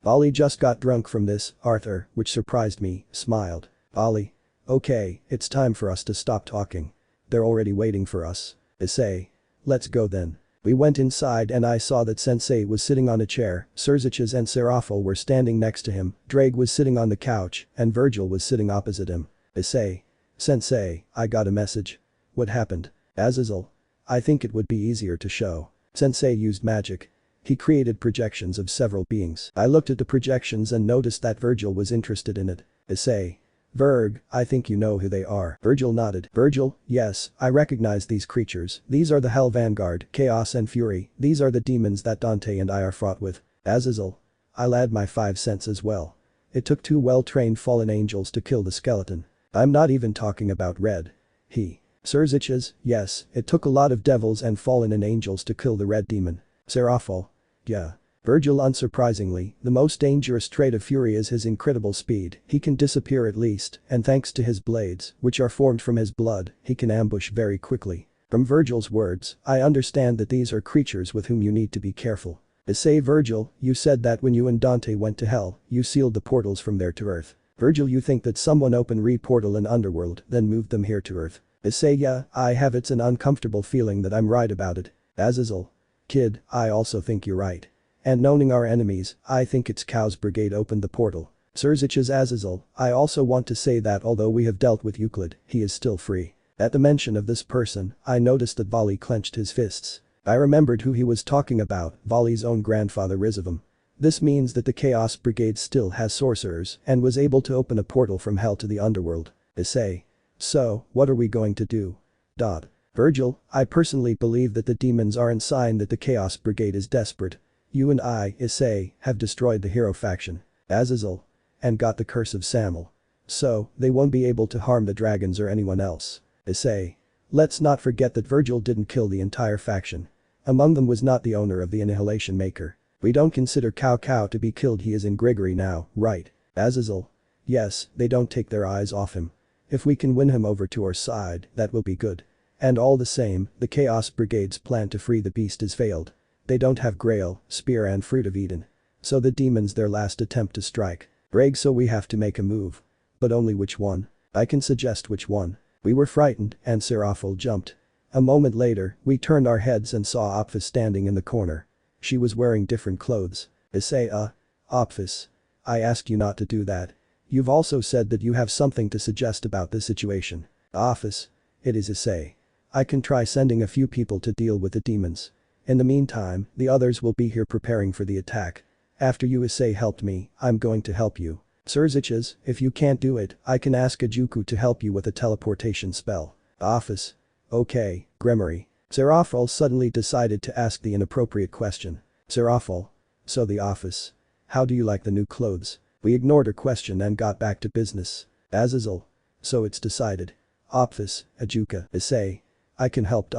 Ollie just got drunk from this, Arthur, which surprised me, smiled. Ollie. Okay, it's time for us to stop talking. They're already waiting for us. Issei. Let's go then. We went inside and I saw that Sensei was sitting on a chair, Serziches and Serafel were standing next to him, Drake was sitting on the couch, and Vergil was sitting opposite him. Issei. Sensei, I got a message. What happened? Azazel. I think it would be easier to show. Sensei used magic. He created projections of several beings. I looked at the projections and noticed that Vergil was interested in it. Issei. Verg, I think you know who they are. Vergil nodded. Vergil, yes, I recognize these creatures. These are the Hell Vanguard, Chaos and Fury. These are the demons that Dante and I are fraught with. Azazel. I'll add my 5 cents as well. It took 2 well-trained fallen angels to kill the skeleton. I'm not even talking about Red. Serziches, yes, it took a lot of devils and fallen angels to kill the red demon. Serafel. Yeah. Vergil unsurprisingly, the most dangerous trait of Fury is his incredible speed, he can disappear at least, and thanks to his blades, which are formed from his blood, he can ambush very quickly. From Vergil's words, I understand that these are creatures with whom you need to be careful. Issei. Vergil, you said that when you and Dante went to hell, you sealed the portals from there to Earth. Vergil, you think that someone opened portal in Underworld, then moved them here to Earth. Issei. Yeah, I have. It's an uncomfortable feeling that I'm right about it. Azazel. Kid, I also think you're right. And knowing our enemies, I think it's Chaos Brigade opened the portal. Serziches. Azazel, I also want to say that although we have dealt with Euclid, he is still free. At the mention of this person, I noticed that Vali clenched his fists. I remembered who he was talking about, Vali's own grandfather Rizavam. This means that the Chaos Brigade still has sorcerers and was able to open a portal from hell to the underworld. Issei. So, what are we going to do? Vergil, I personally believe that the demons are a sign that the Chaos Brigade is desperate. You and I, Issei, have destroyed the hero faction. Azazel. And got the curse of Samuel. So, they won't be able to harm the dragons or anyone else. Issei. Let's not forget that Vergil didn't kill the entire faction. Among them was not the owner of the Annihilation Maker. We don't consider Cao to be killed. He is in Gregory now, right? Azazel. Yes, they don't take their eyes off him. If we can win him over to our side, that will be good. And all the same, the Chaos Brigade's plan to free the beast has failed. They don't have Grail, Spear and Fruit of Eden. So the demons their last attempt to strike. So we have to make a move. But only which one? I can suggest which one. We were frightened and Serafel jumped. A moment later, we turned our heads and saw Opphis standing in the corner. She was wearing different clothes. Issei. Opphis. I asked you not to do that. You've also said that you have something to suggest about this situation. Opphis. It is Issei. I can try sending a few people to deal with the demons. In the meantime, the others will be here preparing for the attack. After you Issei helped me, I'm going to help you. Serziches, if you can't do it, I can ask Ajuku to help you with a teleportation spell. Opphis. Okay, Gremory. Serafel suddenly decided to ask the inappropriate question. Serafel. So the office. How do you like the new clothes? We ignored her question and got back to business. Azazel. So it's decided. Opphis, Ajuka, Issei. I can help.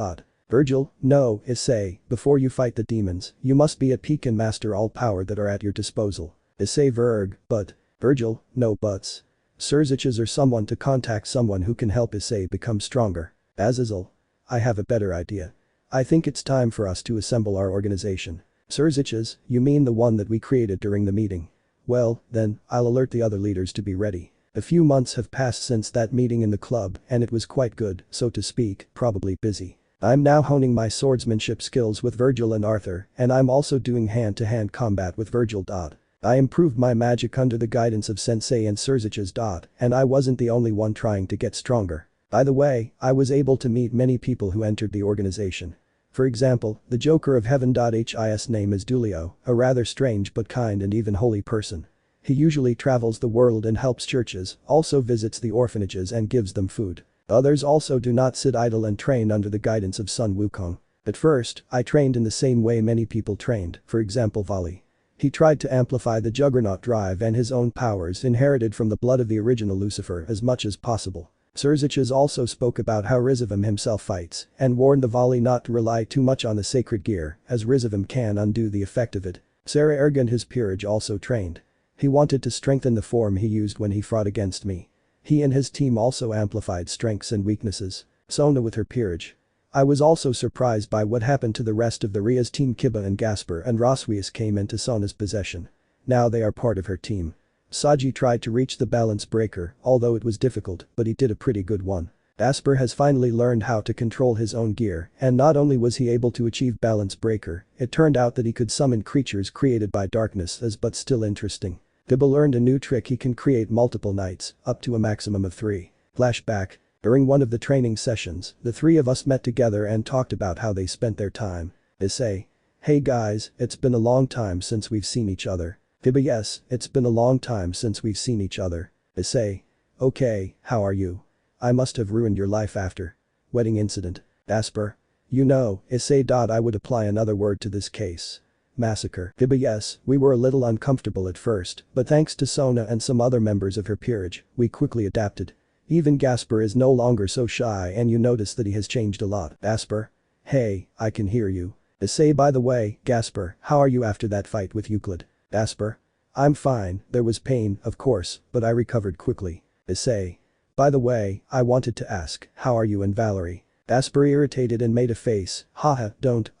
Vergil, no, Issei, before you fight the demons, you must be at peak and master all power that are at your disposal. Issei. Verg, but. Vergil, no buts. Serziches or someone to contact someone who can help Issei become stronger. Azazel. I have a better idea. I think it's time for us to assemble our organization. Serziches, you mean the one that we created during the meeting? Well, then, I'll alert the other leaders to be ready. A few months have passed since that meeting in the club and it was quite good, so to speak, probably busy. I'm now honing my swordsmanship skills with Vergil and Arthur, and I'm also doing hand-to-hand combat with Vergil. I improved my magic under the guidance of Sensei and Serziches. And I wasn't the only one trying to get stronger. By the way, I was able to meet many people who entered the organization. For example, the Joker of Heaven. His name is Dulio, a rather strange but kind and even holy person. He usually travels the world and helps churches, also visits the orphanages and gives them food. Others also do not sit idle and train under the guidance of Sun Wukong. At first, I trained in the same way many people trained, for example Vali. He tried to amplify the Juggernaut drive and his own powers inherited from the blood of the original Lucifer as much as possible. Serziches also spoke about how Rizavam himself fights and warned the Vali not to rely too much on the sacred gear as Rizavam can undo the effect of it. Sarah Ergin, his peerage, also trained. He wanted to strengthen the form he used when he fought against me. He and his team also amplified strengths and weaknesses. Sona with her peerage. I was also surprised by what happened to the rest of the Rias team. Kiba and Gasper and Roswius came into Sona's possession. Now they are part of her team. Saji tried to reach the balance breaker, although it was difficult, but he did a pretty good one. Gasper has finally learned how to control his own gear, and not only was he able to achieve balance breaker, it turned out that he could summon creatures created by darkness as but still interesting. Kiba learned a new trick: he can create multiple knights, up to a maximum of 3. Flashback. During one of the training sessions, the three of us met together and talked about how they spent their time. Issei: "Hey guys, it's been a long time since we've seen each other." Kiba: "Yes, it's been a long time since we've seen each other." Issei: "Okay, how are you? I must have ruined your life after wedding incident." Gasper: "You know, Issei. I would apply another word to this case. Massacre." Kiba: "Yes, we were a little uncomfortable at first, but thanks to Sona and some other members of her peerage, we quickly adapted. Even Gasper is no longer so shy and you notice that he has changed a lot." Gasper: "Hey, I can hear you." Issei: "By the way, Gasper, how are you after that fight with Euclid?" Gasper: "I'm fine, there was pain, of course, but I recovered quickly." Issei: "By the way, I wanted to ask, how are you and Valerie?" Gasper irritated and made a face: "Haha,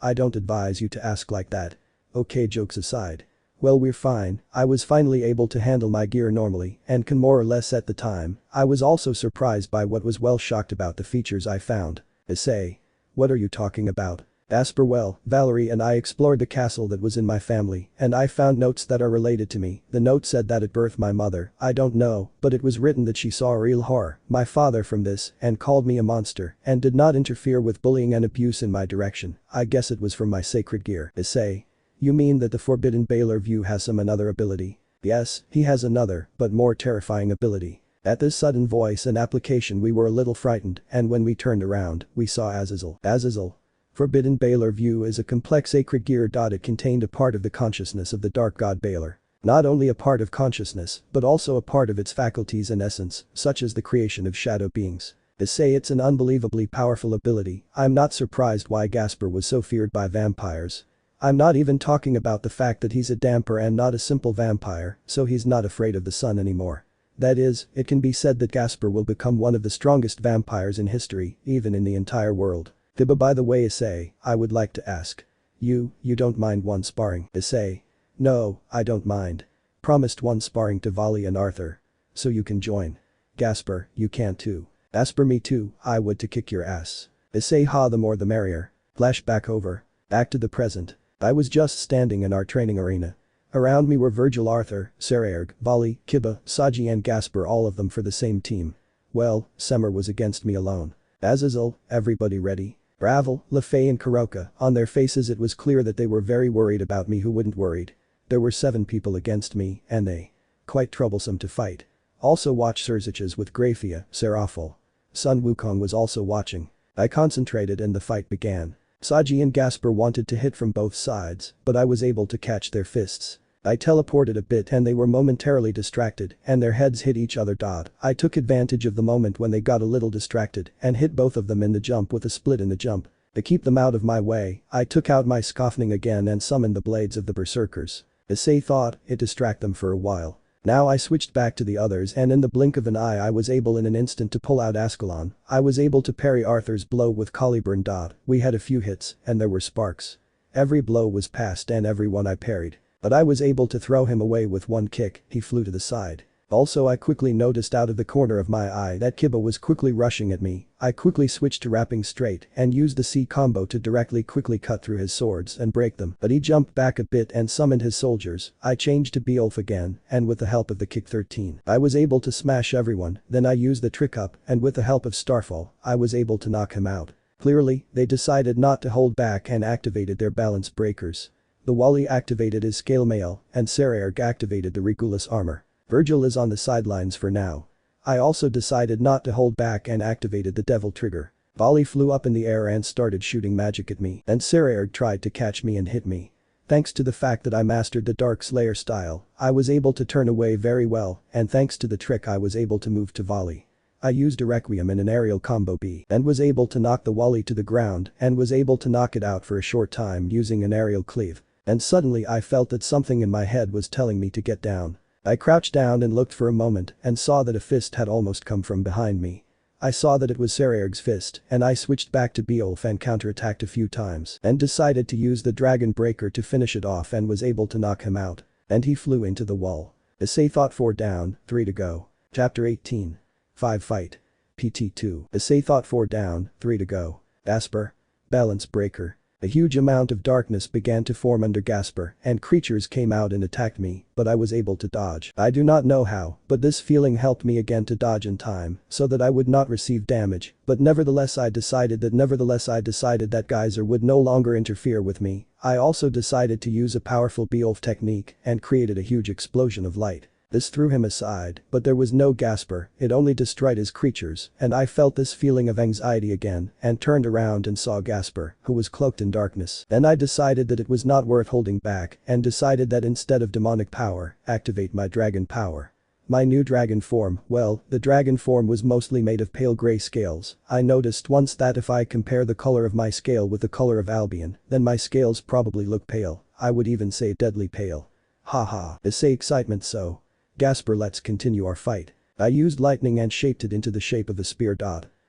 I don't advise you to ask like that." "Okay, jokes aside. Well, we're fine. I was finally able to handle my gear normally and can more or less at the time. I was also surprised by what was well shocked about the features I found." Issei: "What are you talking about?" Gasper: "Well, Valerie and I explored the castle that was in my family and I found notes that are related to me. The note said that at birth my mother, I don't know, but it was written that she saw a real horror, my father from this, and called me a monster and did not interfere with bullying and abuse in my direction. I guess it was from my sacred gear." Issei: "You mean that the forbidden Baylor View has another ability?" "Yes, he has another, but more terrifying ability." At this sudden voice and application we were a little frightened, and when we turned around, we saw Azazel. Azazel: "Forbidden Baylor View is a complex sacred gear. It contained a part of the consciousness of the dark god Baylor. Not only a part of consciousness, but also a part of its faculties and essence, such as the creation of shadow beings." Issei: "It's an unbelievably powerful ability. I'm not surprised why Gasper was so feared by vampires. I'm not even talking about the fact that he's a damper and not a simple vampire, so he's not afraid of the sun anymore. That is, it can be said that Gasper will become one of the strongest vampires in history, even in the entire world." Kiba: "By the way, Issei, I would like to ask. You don't mind one sparring?" Issei: "No, I don't mind. Promised one sparring to Vali and Arthur. So you can join." Gasper: "You can too." Gasper: "Me too, I would to kick your ass." Issei: "Ha, the more the merrier." Flashback over. Back to the present. I was just standing in our training arena. Around me were Vergil, Arthur, Sererg, Vali, Kiba, Saji and Gasper, all of them for the same team. Well, Semmer was against me alone. Azazel: "Everybody ready?" Bravel, Lefay and Kuroka, on their faces it was clear that they were very worried about me. Who wouldn't worried? There were 7 people against me and they quite troublesome to fight. Also watch Surziches with Grafia, Serafel. Sun Wukong was also watching. I concentrated and the fight began. Saji and Gasper wanted to hit from both sides, but I was able to catch their fists. I teleported a bit and they were momentarily distracted and their heads hit each other. I took advantage of the moment when they got a little distracted and hit both of them in the jump with a split in the jump. To keep them out of my way, I took out my Skofning again and summoned the blades of the berserkers. Issei thought it distract them for a while. Now I switched back to the others and in the blink of an eye I was able in an instant to pull out Ascalon. I was able to parry Arthur's blow with Caliburn. We had a few hits and there were sparks. Every blow was passed and every one I parried. But I was able to throw him away with one kick. He flew to the side. Also I quickly noticed out of the corner of my eye that Kiba was quickly rushing at me. I quickly switched to wrapping straight and used the C combo to directly quickly cut through his swords and break them, but he jumped back a bit and summoned his soldiers. I changed to Beowulf again and with the help of the kick 13 I was able to smash everyone. Then I used the trick up and with the help of Starfall I was able to knock him out. Clearly, they decided not to hold back and activated their balance breakers. The Wali activated his scale mail and Sererg activated the Regulus armor. Vergil is on the sidelines for now. I also decided not to hold back and activated the devil trigger. Vali flew up in the air and started shooting magic at me and Sererg tried to catch me and hit me. Thanks to the fact that I mastered the Dark Slayer style, I was able to turn away very well and thanks to the trick I was able to move to Vali. I used a Requiem in an aerial combo B and was able to knock the Wali to the ground and was able to knock it out for a short time using an aerial cleave. And suddenly I felt that something in my head was telling me to get down. I crouched down and looked for a moment and saw that a fist had almost come from behind me. I saw that it was Sererg's fist and I switched back to Beowulf and counterattacked a few times and decided to use the dragon breaker to finish it off and was able to knock him out. And he flew into the wall. Issei thought 4 down, 3 to go. Chapter 18. 5 fight. PT2. Issei thought 4 down, 3 to go. Gasper. Balance breaker. A huge amount of darkness began to form under Gasper and creatures came out and attacked me, but I was able to dodge. I do not know how, but this feeling helped me again to dodge in time so that I would not receive damage, but nevertheless I decided that Geyser would no longer interfere with me. I also decided to use a powerful Beowulf technique and created a huge explosion of light. This threw him aside, but there was no Gasper, it only destroyed his creatures, and I felt this feeling of anxiety again and turned around and saw Gasper, who was cloaked in darkness. Then I decided that it was not worth holding back and decided that instead of demonic power, activate my dragon power. My new dragon form, well, the dragon form was mostly made of pale grey scales. I noticed once that if I compare the color of my scale with the color of Albion, then my scales probably look pale, I would even say deadly pale. Haha, Issei excitement so. Gasper, let's continue our fight. I used lightning and shaped it into the shape of a spear.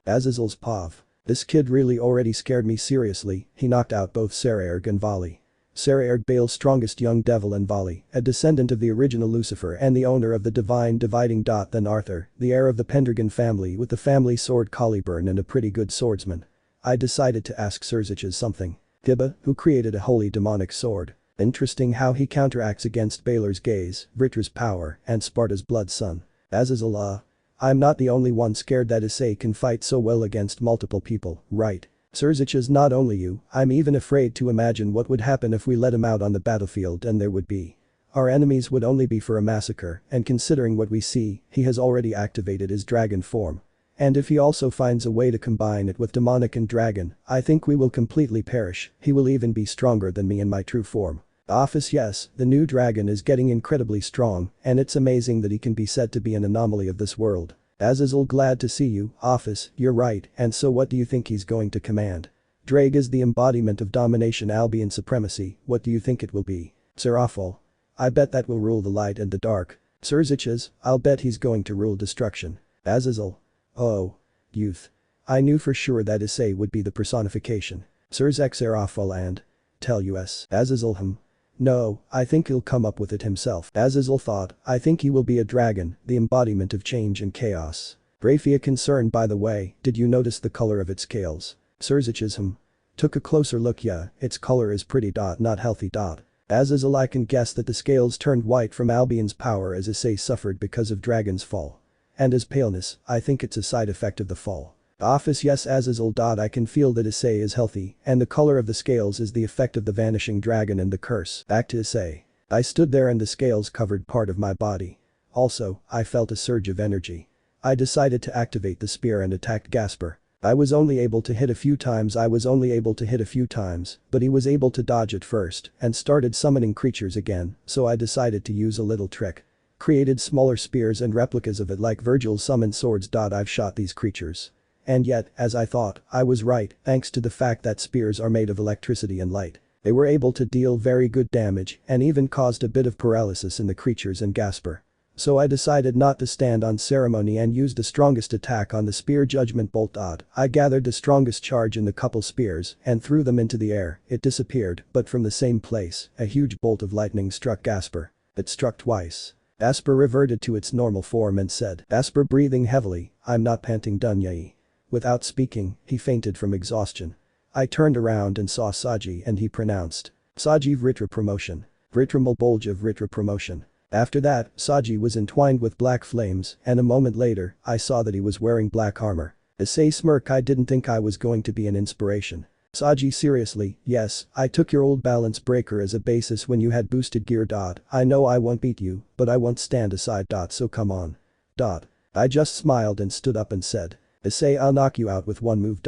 Azazel's Pav. This kid really already scared me seriously, he knocked out both Sererg and Vali. Sererg, Bale's strongest young devil, and Vali, a descendant of the original Lucifer and the owner of the divine dividing. Then Arthur, the heir of the Pendragon family with the family sword Caliburn and a pretty good swordsman. I decided to ask Serziches something. Tiba, who created a holy demonic sword. Interesting how he counteracts against Baelor's gaze, Vritra's power, and Sparta's blood sun. Azazel. I'm not the only one scared that Issei can fight so well against multiple people, right? Serziches, not only you, I'm even afraid to imagine what would happen if we let him out on the battlefield and there would be. Our enemies would only be for a massacre, and considering what we see, he has already activated his dragon form. And if he also finds a way to combine it with demonic and dragon, I think we will completely perish, he will even be stronger than me in my true form. Office, yes, the new dragon is getting incredibly strong, and it's amazing that he can be said to be an anomaly of this world. Azazel, glad to see you, Office, you're right, and so what do you think he's going to command? Drake is the embodiment of domination, Albion supremacy, what do you think it will be? Seraphol. I bet that will rule the light and the dark. Serziches, I'll bet he's going to rule destruction. Azazel. Oh. Youth. I knew for sure that Issei would be the personification. Serzek Seraphol and. Tell us. Azazel. No, I think he'll come up with it himself. Azazel thought, I think he will be a dragon, the embodiment of change and chaos. Raphia, concerned, by the way, did you notice the color of its scales? Serziches. Took a closer look, yeah, its color is pretty. Not healthy. Azazel, I can guess that the scales turned white from Albion's power as Issei suffered because of Dragon's fall. And his paleness, I think it's a side effect of the fall. Office, yes, Azazel. I can feel that Issei is healthy, and the color of the scales is the effect of the vanishing dragon and the curse. Back to Issei. I stood there and the scales covered part of my body. Also, I felt a surge of energy. I decided to activate the spear and attacked Gasper. I was only able to hit a few times, but he was able to dodge at first and started summoning creatures again, so I decided to use a little trick. Created smaller spears and replicas of it like Vergil's summoned swords. I've shot these creatures. And yet, as I thought, I was right, thanks to the fact that spears are made of electricity and light. They were able to deal very good damage and even caused a bit of paralysis in the creatures and Gasper. So I decided not to stand on ceremony and used the strongest attack on the spear, Judgment Bolt. I gathered the strongest charge in the couple spears and threw them into the air. It disappeared, but from the same place, a huge bolt of lightning struck Gasper. It struck twice. Gasper reverted to its normal form and said, Gasper, breathing heavily, I'm not panting done yet. Without speaking, he fainted from exhaustion. I turned around and saw Saji and he pronounced, Saji Vritra promotion. Vritramal Bolja Vritra promotion. After that, Saji was entwined with black flames and a moment later, I saw that he was wearing black armor. Issei smirk, I didn't think I was going to be an inspiration. Saji, seriously, yes, I took your old balance breaker as a basis when you had boosted gear. I know I won't beat you, but I won't stand aside. So come on. I just smiled and stood up and said, Issei, I'll knock you out with one move.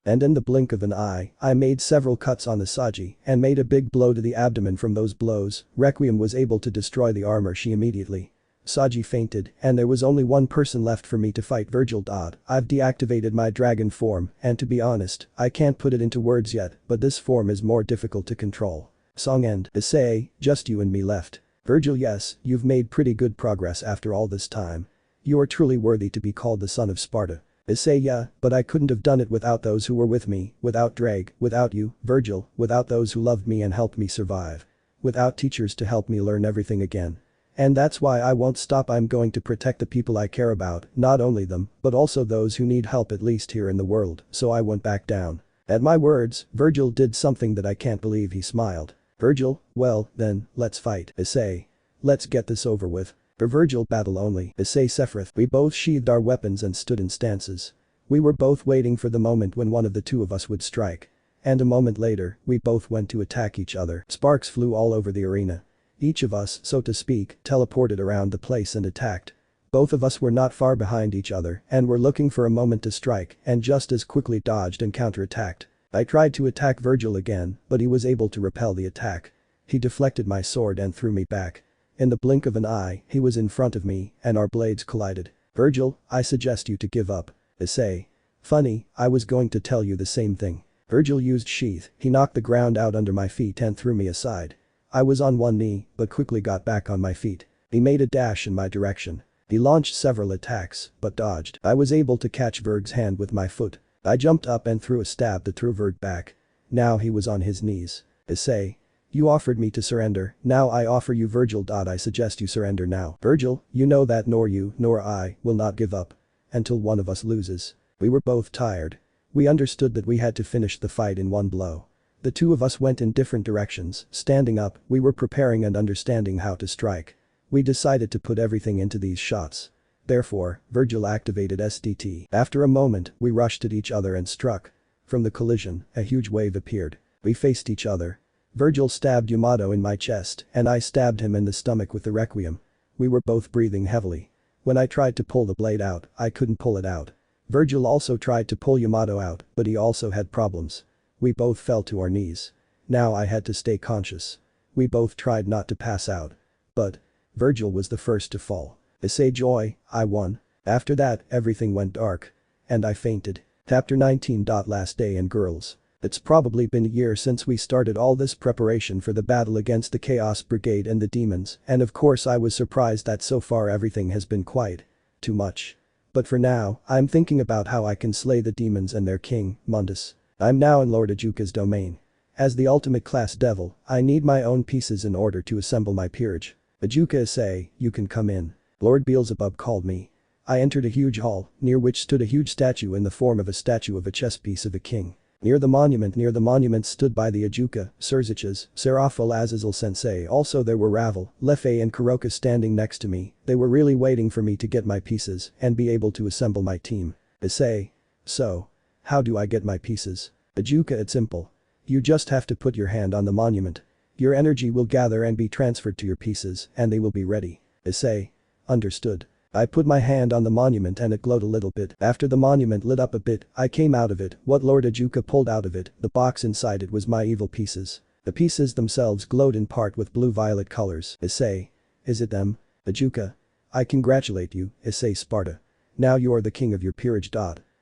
And in the blink of an eye, I made several cuts on the Saji and made a big blow to the abdomen. From those blows, Requiem was able to destroy the armor. She immediately. Saji fainted and there was only one person left for me to fight, Vergil. I've deactivated my dragon form and to be honest, I can't put it into words yet, but this form is more difficult to control. Song end. Issei, just you and me left. Vergil, yes, you've made pretty good progress after all this time. You are truly worthy to be called the son of Sparta. Issei, yeah, but I couldn't have done it without those who were with me, without Drag, without you, Vergil, without those who loved me and helped me survive. Without teachers to help me learn everything again. And that's why I won't stop. I'm going to protect the people I care about, not only them, but also those who need help, at least here in the world, so I won't back down. At my words, Vergil did something that I can't believe. He smiled. Vergil, well, then, let's fight. Issei. Let's get this over with. For Vergil, battle only. Issei Sephiroth. We both sheathed our weapons and stood in stances. We were both waiting for the moment when one of the two of us would strike. And a moment later, we both went to attack each other. Sparks flew all over the arena. Each of us, so to speak, teleported around the place and attacked. Both of us were not far behind each other and were looking for a moment to strike and just as quickly dodged and counterattacked. I tried to attack Vergil again, but he was able to repel the attack. He deflected my sword and threw me back. In the blink of an eye, he was in front of me and our blades collided. Vergil, I suggest you to give up. Issei. Funny, I was going to tell you the same thing. Vergil used sheath, he knocked the ground out under my feet and threw me aside. I was on one knee, but quickly got back on my feet. He made a dash in my direction. He launched several attacks, but dodged. I was able to catch Verg's hand with my foot. I jumped up and threw a stab that threw Verg back. Now he was on his knees. Issei. You offered me to surrender, now I offer you Vergil. I suggest you surrender now. Vergil, you know that nor you nor I will not give up. Until one of us loses. We were both tired. We understood that we had to finish the fight in one blow. The two of us went in different directions. Standing up, we were preparing and understanding how to strike. We decided to put everything into these shots. Therefore, Vergil activated SDT. After a moment, we rushed at each other and struck. From the collision, a huge wave appeared. We faced each other. Vergil stabbed Yamato in my chest and I stabbed him in the stomach with the Requiem. We were both breathing heavily. When I tried to pull the blade out, I couldn't pull it out. Vergil also tried to pull Yamato out, but he also had problems. We both fell to our knees. Now I had to stay conscious. We both tried not to pass out. But Vergil was the first to fall. Issei joy, I won. After that, everything went dark. And I fainted. Chapter 19. Last day and girls. It's probably been a year since we started all this preparation for the battle against the Chaos Brigade and the demons, and of course I was surprised that so far everything has been quite too much. But for now, I'm thinking about how I can slay the demons and their king, Mundus. I'm now in Lord Ajuka's domain. As the ultimate class devil, I need my own pieces in order to assemble my peerage. Ajuka Issei, you can come in. Lord Beelzebub called me. I entered a huge hall, near which stood a huge statue in the form of a statue of a chess piece of a king. Near the monument stood by the Ajuka, Surziches, Serafil Azazel Sensei. Also there were Ravel, Lefei and Kuroka standing next to me. They were really waiting for me to get my pieces and be able to assemble my team. Issei. So. How do I get my pieces? Ajuka, it's simple. You just have to put your hand on the monument. Your energy will gather and be transferred to your pieces and they will be ready. Issei. Understood. I put my hand on the monument and it glowed a little bit. After the monument lit up a bit, I came out of it. What Lord Ajuka pulled out of it, the box inside it was my evil pieces. The pieces themselves glowed in part with blue-violet colors. Issei. Is it them? Ajuka. I congratulate you, Issei Sparta. Now you're the king of your peerage.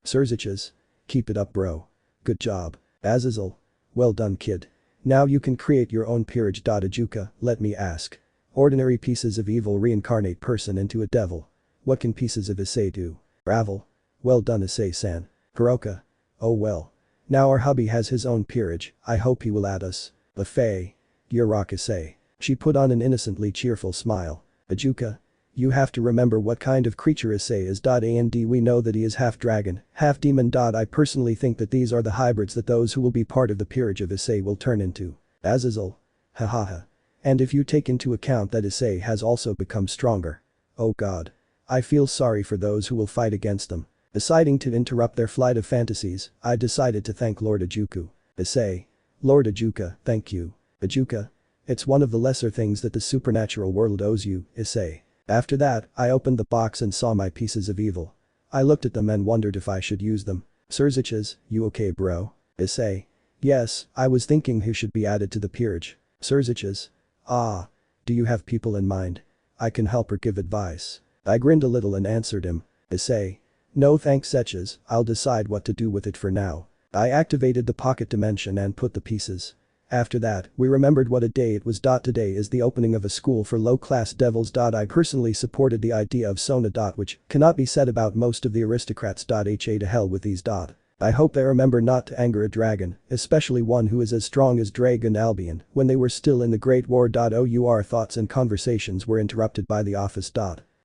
Surziches. Keep it up, bro. Good job. Azazel. Well done, kid. Now you can create your own peerage. Ajuka, let me ask. Ordinary pieces of evil reincarnate person into a devil. What can pieces of Issei do? Ravel. Well done, Issei-san. Kuroka. Oh well. Now our hubby has his own peerage, I hope he will add us. Lefei. You're rock, Issei. She put on an innocently cheerful smile. Ajuka. You have to remember what kind of creature Issei is. And we know that he is half dragon, half demon. I personally think that these are the hybrids that those who will be part of the peerage of Issei will turn into. Azazel. Hahaha. And if you take into account that Issei has also become stronger. Oh god. I feel sorry for those who will fight against them. Deciding to interrupt their flight of fantasies, I decided to thank Lord Ajuku. Issei. Lord Ajuka, thank you. Ajuka. It's one of the lesser things that the supernatural world owes you, Issei. After that, I opened the box and saw my pieces of evil. I looked at them and wondered if I should use them. Surziches, you okay, bro? Issei. Yes, I was thinking who should be added to the peerage. Surziches. Ah. Do you have people in mind? I can help or give advice. I grinned a little and answered him. Issei. No thanks, Seches, I'll decide what to do with it for now. I activated the pocket dimension and put the pieces. After that, we remembered what a day it was. Today is the opening of a school for low-class devils. I personally supported the idea of Sona. Which cannot be said about most of the aristocrats. Ha to hell with these. I hope they remember not to anger a dragon, especially one who is as strong as Dragon Albion, when they were still in the Great War. Our thoughts and conversations were interrupted by the office.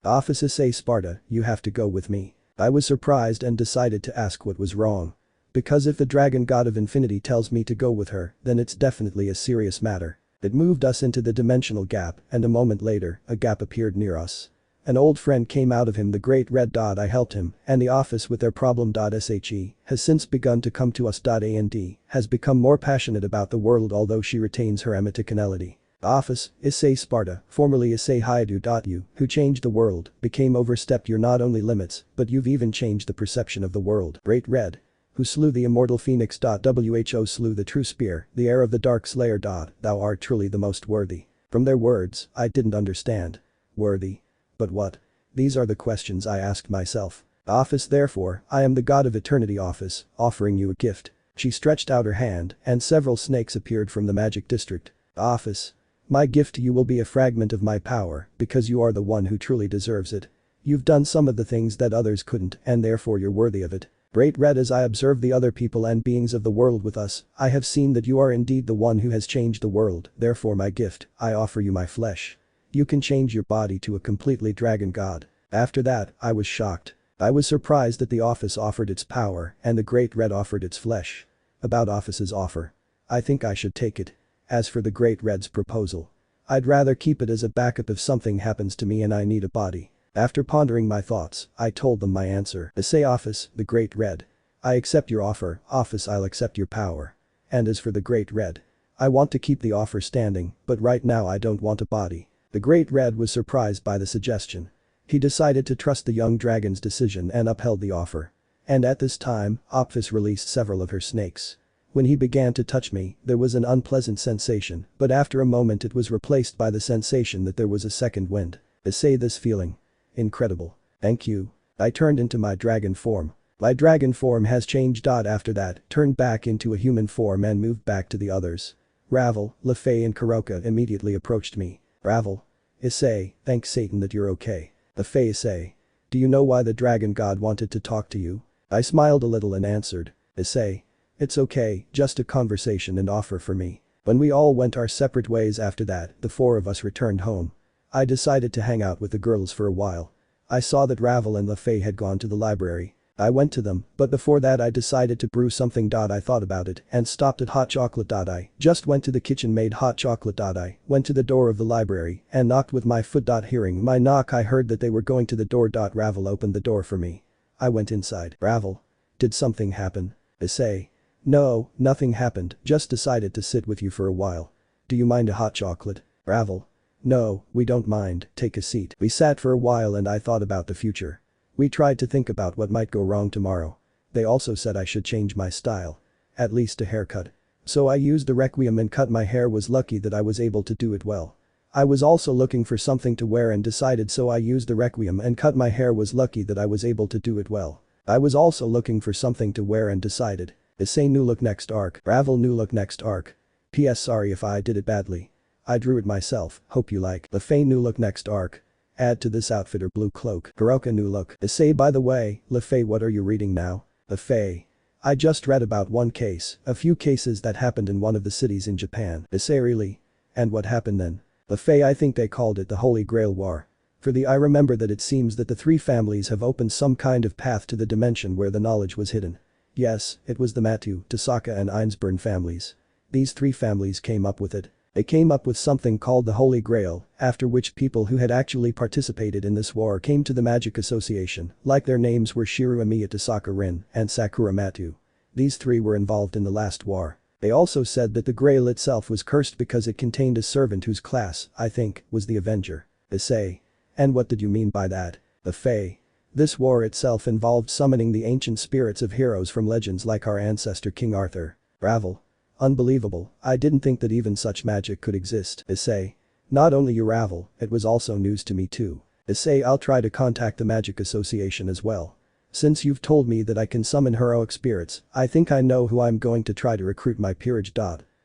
Office Issei Sparta, you have to go with me. I was surprised and decided to ask what was wrong. Because if the dragon god of infinity tells me to go with her, then it's definitely a serious matter. It moved us into the dimensional gap, and a moment later, a gap appeared near us. An old friend came out of him, the Great Red. I helped him, and the office with their problem. She has since begun to come to us. And has become more passionate about the world, although she retains her emoticonality. Office, Issei Sparta, formerly Issei Hyoudou. You, who changed the world, became overstepped your not only limits, but you've even changed the perception of the world. Great Red, who slew the immortal phoenix. Who slew the true spear, the heir of the dark slayer. Thou art truly the most worthy. From their words, I didn't understand. Worthy? But what? These are the questions I asked myself. Office, therefore, I am the god of eternity. Office, offering you a gift. She stretched out her hand, and several snakes appeared from the magic district. Office. My gift to you will be a fragment of my power, because you are the one who truly deserves it. You've done some of the things that others couldn't, and therefore you're worthy of it. Great Red, as I observe the other people and beings of the world with us, I have seen that you are indeed the one who has changed the world. Therefore my gift, I offer you my flesh. You can change your body to a completely dragon god. After that, I was shocked. I was surprised that the office offered its power and the Great Red offered its flesh. About office's offer. I think I should take it. As for the Great Red's proposal, I'd rather keep it as a backup if something happens to me and I need a body. After pondering my thoughts, I told them my answer. Say Office, the Great Red. I accept your offer. Office, I'll accept your power. And as for the Great Red, I want to keep the offer standing, but right now I don't want a body. The Great Red was surprised by the suggestion. He decided to trust the young dragon's decision and upheld the offer. And at this time, Office released several of her snakes. When he began to touch me, there was an unpleasant sensation, but after a moment it was replaced by the sensation that there was a second wind. Say this feeling. Incredible. Thank you. I turned into my dragon form. My dragon form has changed. After that, turned back into a human form and moved back to the others. Ravel, Lefei and Kuroka immediately approached me. Ravel. Issei, thank Satan that you're okay. Lefei. Issei. Do you know why the dragon god wanted to talk to you? I smiled a little and answered. Issei. It's okay, just a conversation and offer for me. When we all went our separate ways after that, the four of us returned home. I decided to hang out with the girls for a while. I saw that Ravel and Lefei had gone to the library. I went to them, but before that I decided to brew something. I thought about it and stopped at hot chocolate. I just went to the kitchen, made hot chocolate. I went to the door of the library and knocked with my foot. Hearing my knock, I heard that they were going to the door. Ravel opened the door for me. I went inside. Ravel. Did something happen? Issei. No, nothing happened, just decided to sit with you for a while. Do you mind a hot chocolate? Ravel. No, we don't mind, take a seat. We sat for a while and I thought about the future. We tried to think about what might go wrong tomorrow. They also said I should change my style. At least a haircut. So I used the Requiem and cut my hair. Was lucky that I was able to do it well. I was also looking for something to wear and decided, so I used the Requiem and cut my hair. Was lucky that I was able to do it well. I was also looking for something to wear and decided. Issei, new look next arc. Ravel, new look next arc. PS, sorry if I did it badly. I drew it myself, hope you like. Lefei, new look next arc. Add to this outfit or blue cloak. Kuroka, new look. Issei, by the way, Lefei, what are you reading now? Lefei. I just read about one case, a few cases that happened in one of the cities in Japan. Issei, really? And what happened then? Lefei, I think they called it the Holy Grail War. I remember that it seems that the three families have opened some kind of path to the dimension where the knowledge was hidden. Yes, it was the Matu, Tasaka and Einsburn families. These three families came up with it. They came up with something called the Holy Grail, after which people who had actually participated in this war came to the Magic Association, like their names were Shiru Amiya, Tasaka Rin, and Sakura Matu. These three were involved in the last war. They also said that the Grail itself was cursed because it contained a servant whose class, I think, was the Avenger. Issei. And what did you mean by that? Lefei. This war itself involved summoning the ancient spirits of heroes from legends like our ancestor King Arthur. Ravel. Unbelievable, I didn't think that even such magic could exist. Issei. Not only you, Ravel, it was also news to me too. Issei, I'll try to contact the Magic Association as well. Since you've told me that I can summon heroic spirits, I think I know who I'm going to try to recruit my peerage.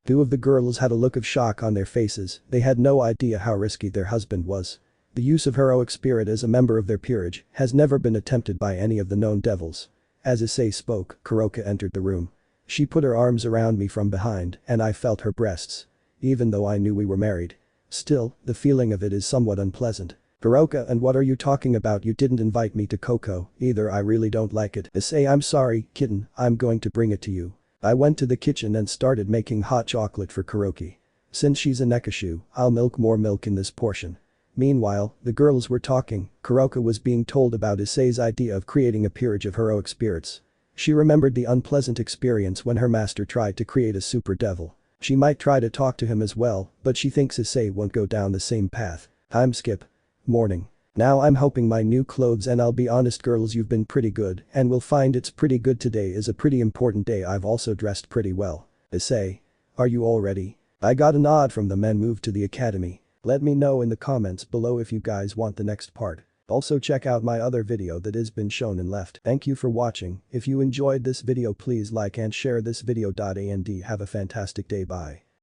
Two of the girls had a look of shock on their faces, they had no idea how risky their husband was. The use of heroic spirit as a member of their peerage has never been attempted by any of the known devils. As Issei spoke, Kuroka entered the room. She put her arms around me from behind and I felt her breasts. Even though I knew we were married. Still, the feeling of it is somewhat unpleasant. Kuroka, and what are you talking about? You didn't invite me to Coco, either. I really don't like it. Issei, I'm sorry, kitten, I'm going to bring it to you. I went to the kitchen and started making hot chocolate for Kuroki. Since she's a nekashu, I'll milk more milk in this portion. Meanwhile, the girls were talking, Kuroka was being told about Issei's idea of creating a peerage of heroic spirits. She remembered the unpleasant experience when her master tried to create a super devil. She might try to talk to him as well, but she thinks Issei won't go down the same path. Time skip. Morning. Now I'm hoping my new clothes, and I'll be honest girls, you've been pretty good and will find it's pretty good. Today is a pretty important day. I've also dressed pretty well. Issei. Are you all ready? I got a nod from them and moved to the academy. Let me know in the comments below if you guys want the next part. Also check out my other video that has been shown and left. Thank you for watching. If you enjoyed this video, please like and share this video. And have a fantastic day. Bye.